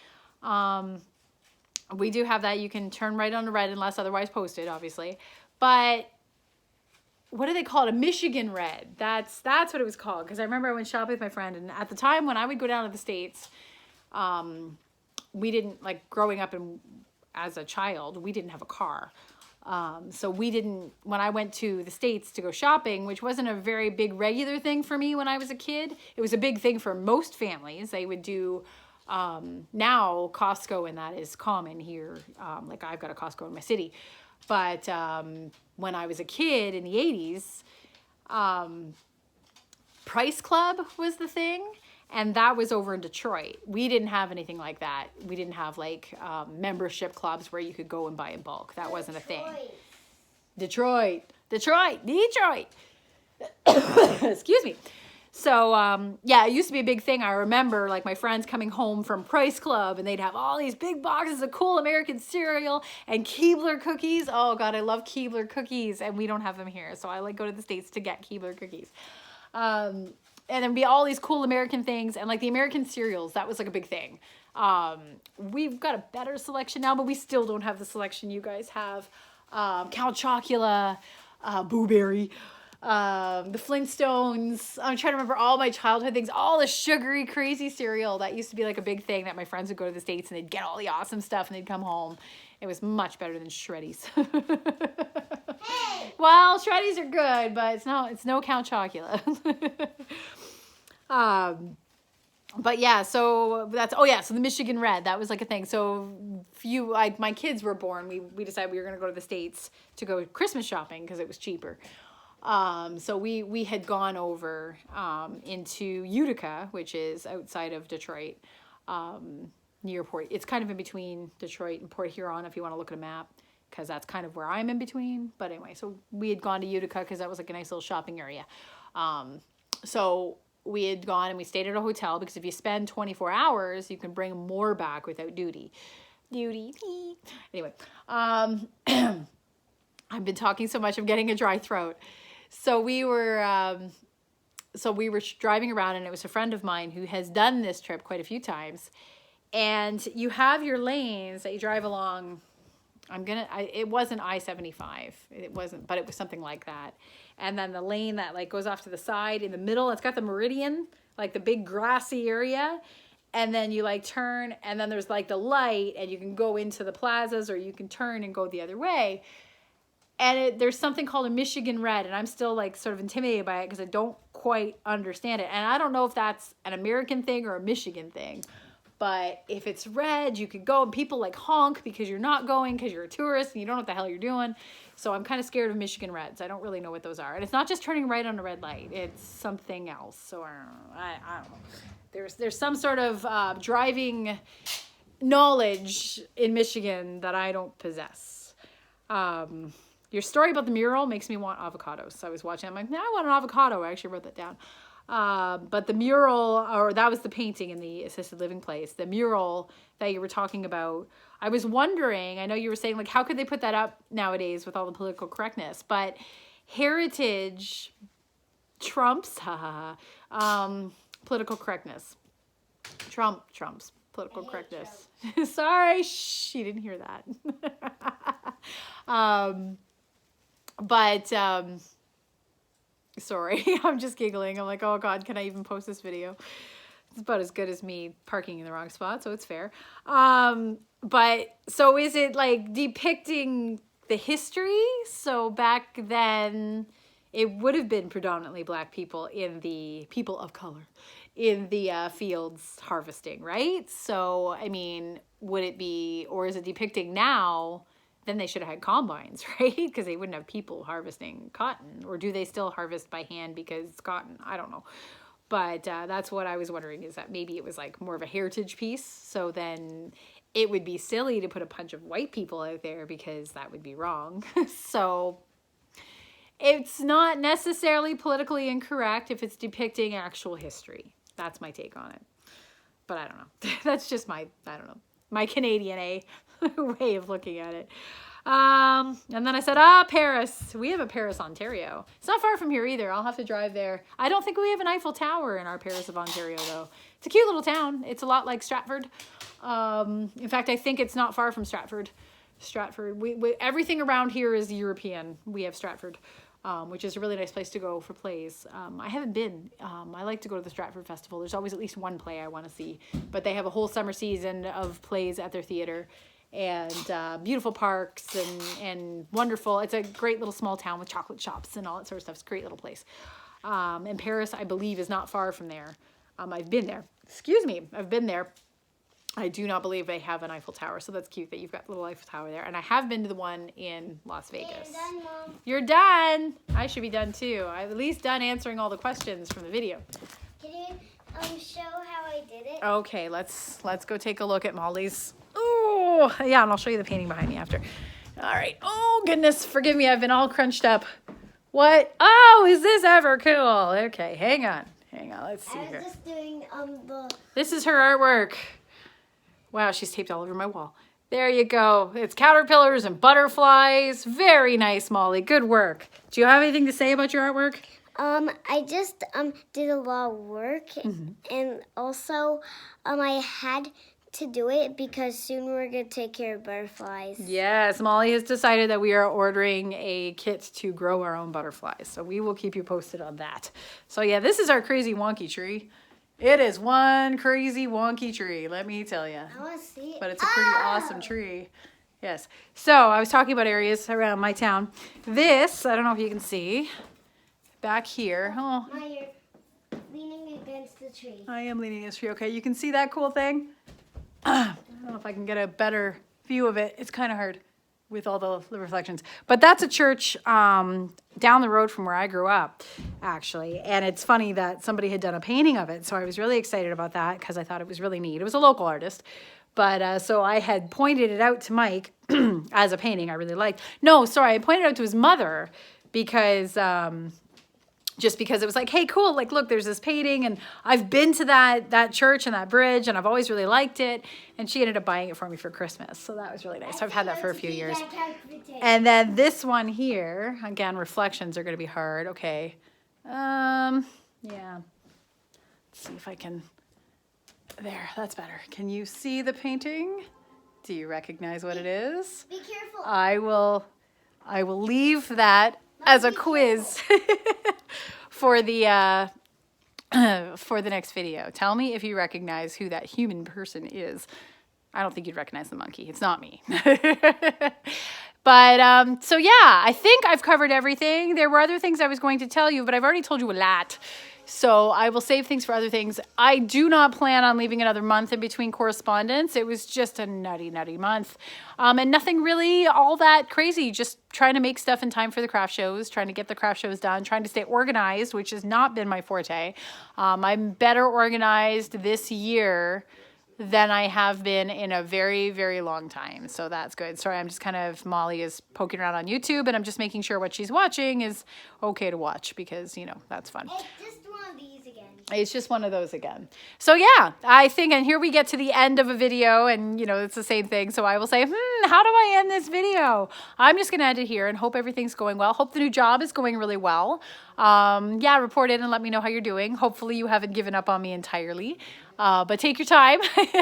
We do have that. You can turn right on red unless otherwise posted, obviously. But what do they call it? A Michigan red. That's what it was called. Because I remember I went shopping with my friend, and at the time when I would go down to the States, we didn't, like, growing up as a child, we didn't have a car. So when I went to the States to go shopping, which wasn't a very big regular thing for me when I was a kid, it was a big thing for most families. They would do, now Costco and that is common here. Like I've got a Costco in my city, but, when I was a kid in the 80s, Price Club was the thing. And that was over in Detroit. We didn't have anything like that. We didn't have like membership clubs where you could go and buy in bulk. That wasn't a thing. Detroit. Excuse me. So, yeah, it used to be a big thing. I remember like my friends coming home from Price Club and they'd have all these big boxes of cool American cereal and Keebler cookies. Oh God, I love Keebler cookies and we don't have them here. So I like go to the States to get Keebler cookies. And there'd be all these cool American things and like the American cereals, that was like a big thing. We've got a better selection now, but we still don't have the selection you guys have. Count Chocula, Boo Berry, the Flintstones. I'm trying to remember all my childhood things, all the sugary, crazy cereal. That used to be like a big thing that my friends would go to the States and they'd get all the awesome stuff and they'd come home. It was much better than Shreddies. Hey. Well, Shreddies are good, but it's no Count Chocula. But yeah, so so the Michigan Red, that was like a thing. So my kids were born, we decided we were going to go to the States to go Christmas shopping because it was cheaper. So we had gone over, into Utica, which is outside of Detroit, near Port. It's kind of in between Detroit and Port Huron if you want to look at a map, because that's kind of where I'm in between. But anyway, so we had gone to Utica because that was like a nice little shopping area. So we had gone and we stayed at a hotel because if you spend 24 hours, you can bring more back without duty. Anyway, I've been talking so much, I'm getting a dry throat. So we were driving around and it was a friend of mine who has done this trip quite a few times. And you have your lanes that you drive along. It wasn't I-75. It wasn't, but it was something like that. And then the lane that like goes off to the side in the middle, it's got the meridian, like the big grassy area. And then you like turn and then there's like the light and you can go into the plazas or you can turn and go the other way. And there's something called a Michigan Red, and I'm still like sort of intimidated by it because I don't quite understand it. And I don't know if that's an American thing or a Michigan thing. But if it's red, you could go and people like honk because you're not going because you're a tourist and you don't know what the hell you're doing. So I'm kind of scared of Michigan Reds. I don't really know what those are. And it's not just turning right on a red light. It's something else. So I don't know. There's some sort of driving knowledge in Michigan that I don't possess. Your story about the mural makes me want avocados. So I was watching. I'm like, I want an avocado. I actually wrote that down. But the mural, or that was the painting in the assisted living place, the mural that you were talking about, I was wondering, I know you were saying, like, how could they put that up nowadays with all the political correctness? But heritage trumps political correctness. Trumps political correctness. Sorry, shh, you didn't hear that. Sorry, I'm just giggling. I'm like, oh God, can I even post this video? It's about as good as me parking in the wrong spot, so it's fair. But so is it like depicting the history? So back then it would have been predominantly black people in the people of color in the fields harvesting, right? So, I mean, would it be, or is it depicting now? Then they should have had combines, right? Because they wouldn't have people harvesting cotton. Or do they still harvest by hand because it's cotton? I don't know. But that's what I was wondering, is that maybe it was like more of a heritage piece. So then it would be silly to put a bunch of white people out there because that would be wrong. So it's not necessarily politically incorrect if it's depicting actual history. That's my take on it. But I don't know. That's just my, I don't know, my Canadian way of looking at it. And then I said, Paris. We have a Paris, Ontario. It's not far from here either. I'll have to drive there. I don't think we have an Eiffel Tower in our Paris of Ontario, though. It's a cute little town. It's a lot like Stratford. In fact, I think it's not far from Stratford. We everything around here is European. We have Stratford, which is a really nice place to go for plays. I haven't been. I like to go to the Stratford Festival. There's always at least one play I want to see. But they have a whole summer season of plays at their theater. And beautiful parks and wonderful. It's a great little small town with chocolate shops and all that sort of stuff. It's a great little place. And Paris, I believe, is not far from there. I've been there. Excuse me. I've been there. I do not believe they have an Eiffel Tower. So that's cute that you've got the little Eiffel Tower there. And I have been to the one in Las Vegas. You're done, Mom. You're done. I should be done too. I'm at least done answering all the questions from the video. Can you show how I did it? Okay, let's go take a look at Molly's. Oh, yeah, and I'll show you the painting behind me after. All right. Oh, goodness, forgive me. I've been all crunched up. What? Oh, is this ever cool? Okay, hang on. Let's see here. I was just doing the... This is her artwork. Wow, she's taped all over my wall. There you go. It's caterpillars and butterflies. Very nice, Molly. Good work. Do you have anything to say about your artwork? I just did a lot of work, and also I had to do it because soon we're gonna take care of butterflies. Yes, Molly has decided that we are ordering a kit to grow our own butterflies, so we will keep you posted on that. So yeah, this is our crazy wonky tree. It is one crazy wonky tree, let me tell you. I want to see it. But it's a pretty awesome tree. Yes. So I was talking about areas around my town. This, I don't know if you can see. Back here. Oh, You're leaning against the tree. I am leaning against the tree. Okay, you can see that cool thing? I don't know if I can get a better view of it. It's kind of hard with all the reflections. But that's a church down the road from where I grew up, actually. And it's funny that somebody had done a painting of it. So I was really excited about that because I thought it was really neat. It was a local artist. But so I had pointed it out to Mike as a painting I really liked. No, sorry, I pointed it out to his mother because... just because it was like, hey, cool, like, look, there's this painting, and I've been to that church and that bridge, and I've always really liked it, and she ended up buying it for me for Christmas, so that was really nice. So I've had that for a few years. And then this one here, again, reflections are going to be hard. Okay. Yeah. Let's see if I can, there, that's better. Can you see the painting? Do you recognize what it is? Be careful. I will leave that as a quiz for the next video. Tell me if you recognize who that human person is. I don't think you'd recognize the monkey. It's not me. But so yeah, I think I've covered everything. There were other things I was going to tell you, but I've already told you a lot. So I will save things for other things. I do not plan on leaving another month in between correspondence. It was just a nutty month. And nothing really all that crazy. Just trying to make stuff in time for the craft shows, trying to get the craft shows done, trying to stay organized, which has not been my forte. I'm better organized this year than I have been in a very, very long time. So that's good. Sorry, I'm just kind of, Molly is poking around on YouTube, and I'm just making sure what she's watching is okay to watch because, you know, that's fun. Hey, just one of these again. It's just one of those again. So yeah, I think, and here we get to the end of a video, and you know, it's the same thing. So I will say, how do I end this video? I'm just going to end it here and hope everything's going well. Hope the new job is going really well. Yeah, report in and let me know how you're doing. Hopefully you haven't given up on me entirely. But take your time.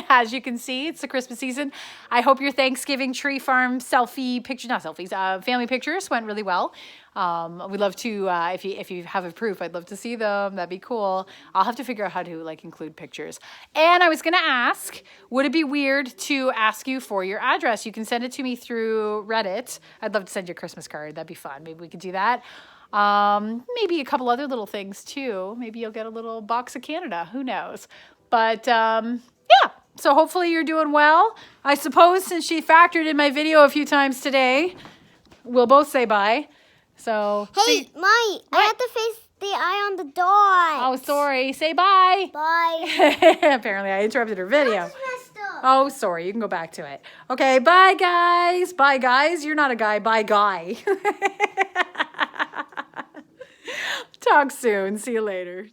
As you can see, it's the Christmas season. I hope your Thanksgiving tree farm selfie picture, not selfies, family pictures went really well. We'd love to, if you have a proof, I'd love to see them. That'd be cool. I'll have to figure out how to like include pictures. And I was going to ask, would it be weird to ask you for your address? You can send it to me through Reddit. I'd love to send you a Christmas card. That'd be fun. Maybe we could do that. Maybe a couple other little things too. Maybe you'll get a little box of Canada. Who knows? But, yeah. So hopefully you're doing well. I suppose since she factored in my video a few times today, we'll both say bye. So Hey, Mommy, I have to face the eye on the dot. oh, sorry. Say bye. Bye. Apparently I interrupted her video. That's messed up. Oh, sorry. You can go back to it. Okay. Bye, guys. Bye, guys. You're not a guy. Bye, guy. Talk soon. See you later.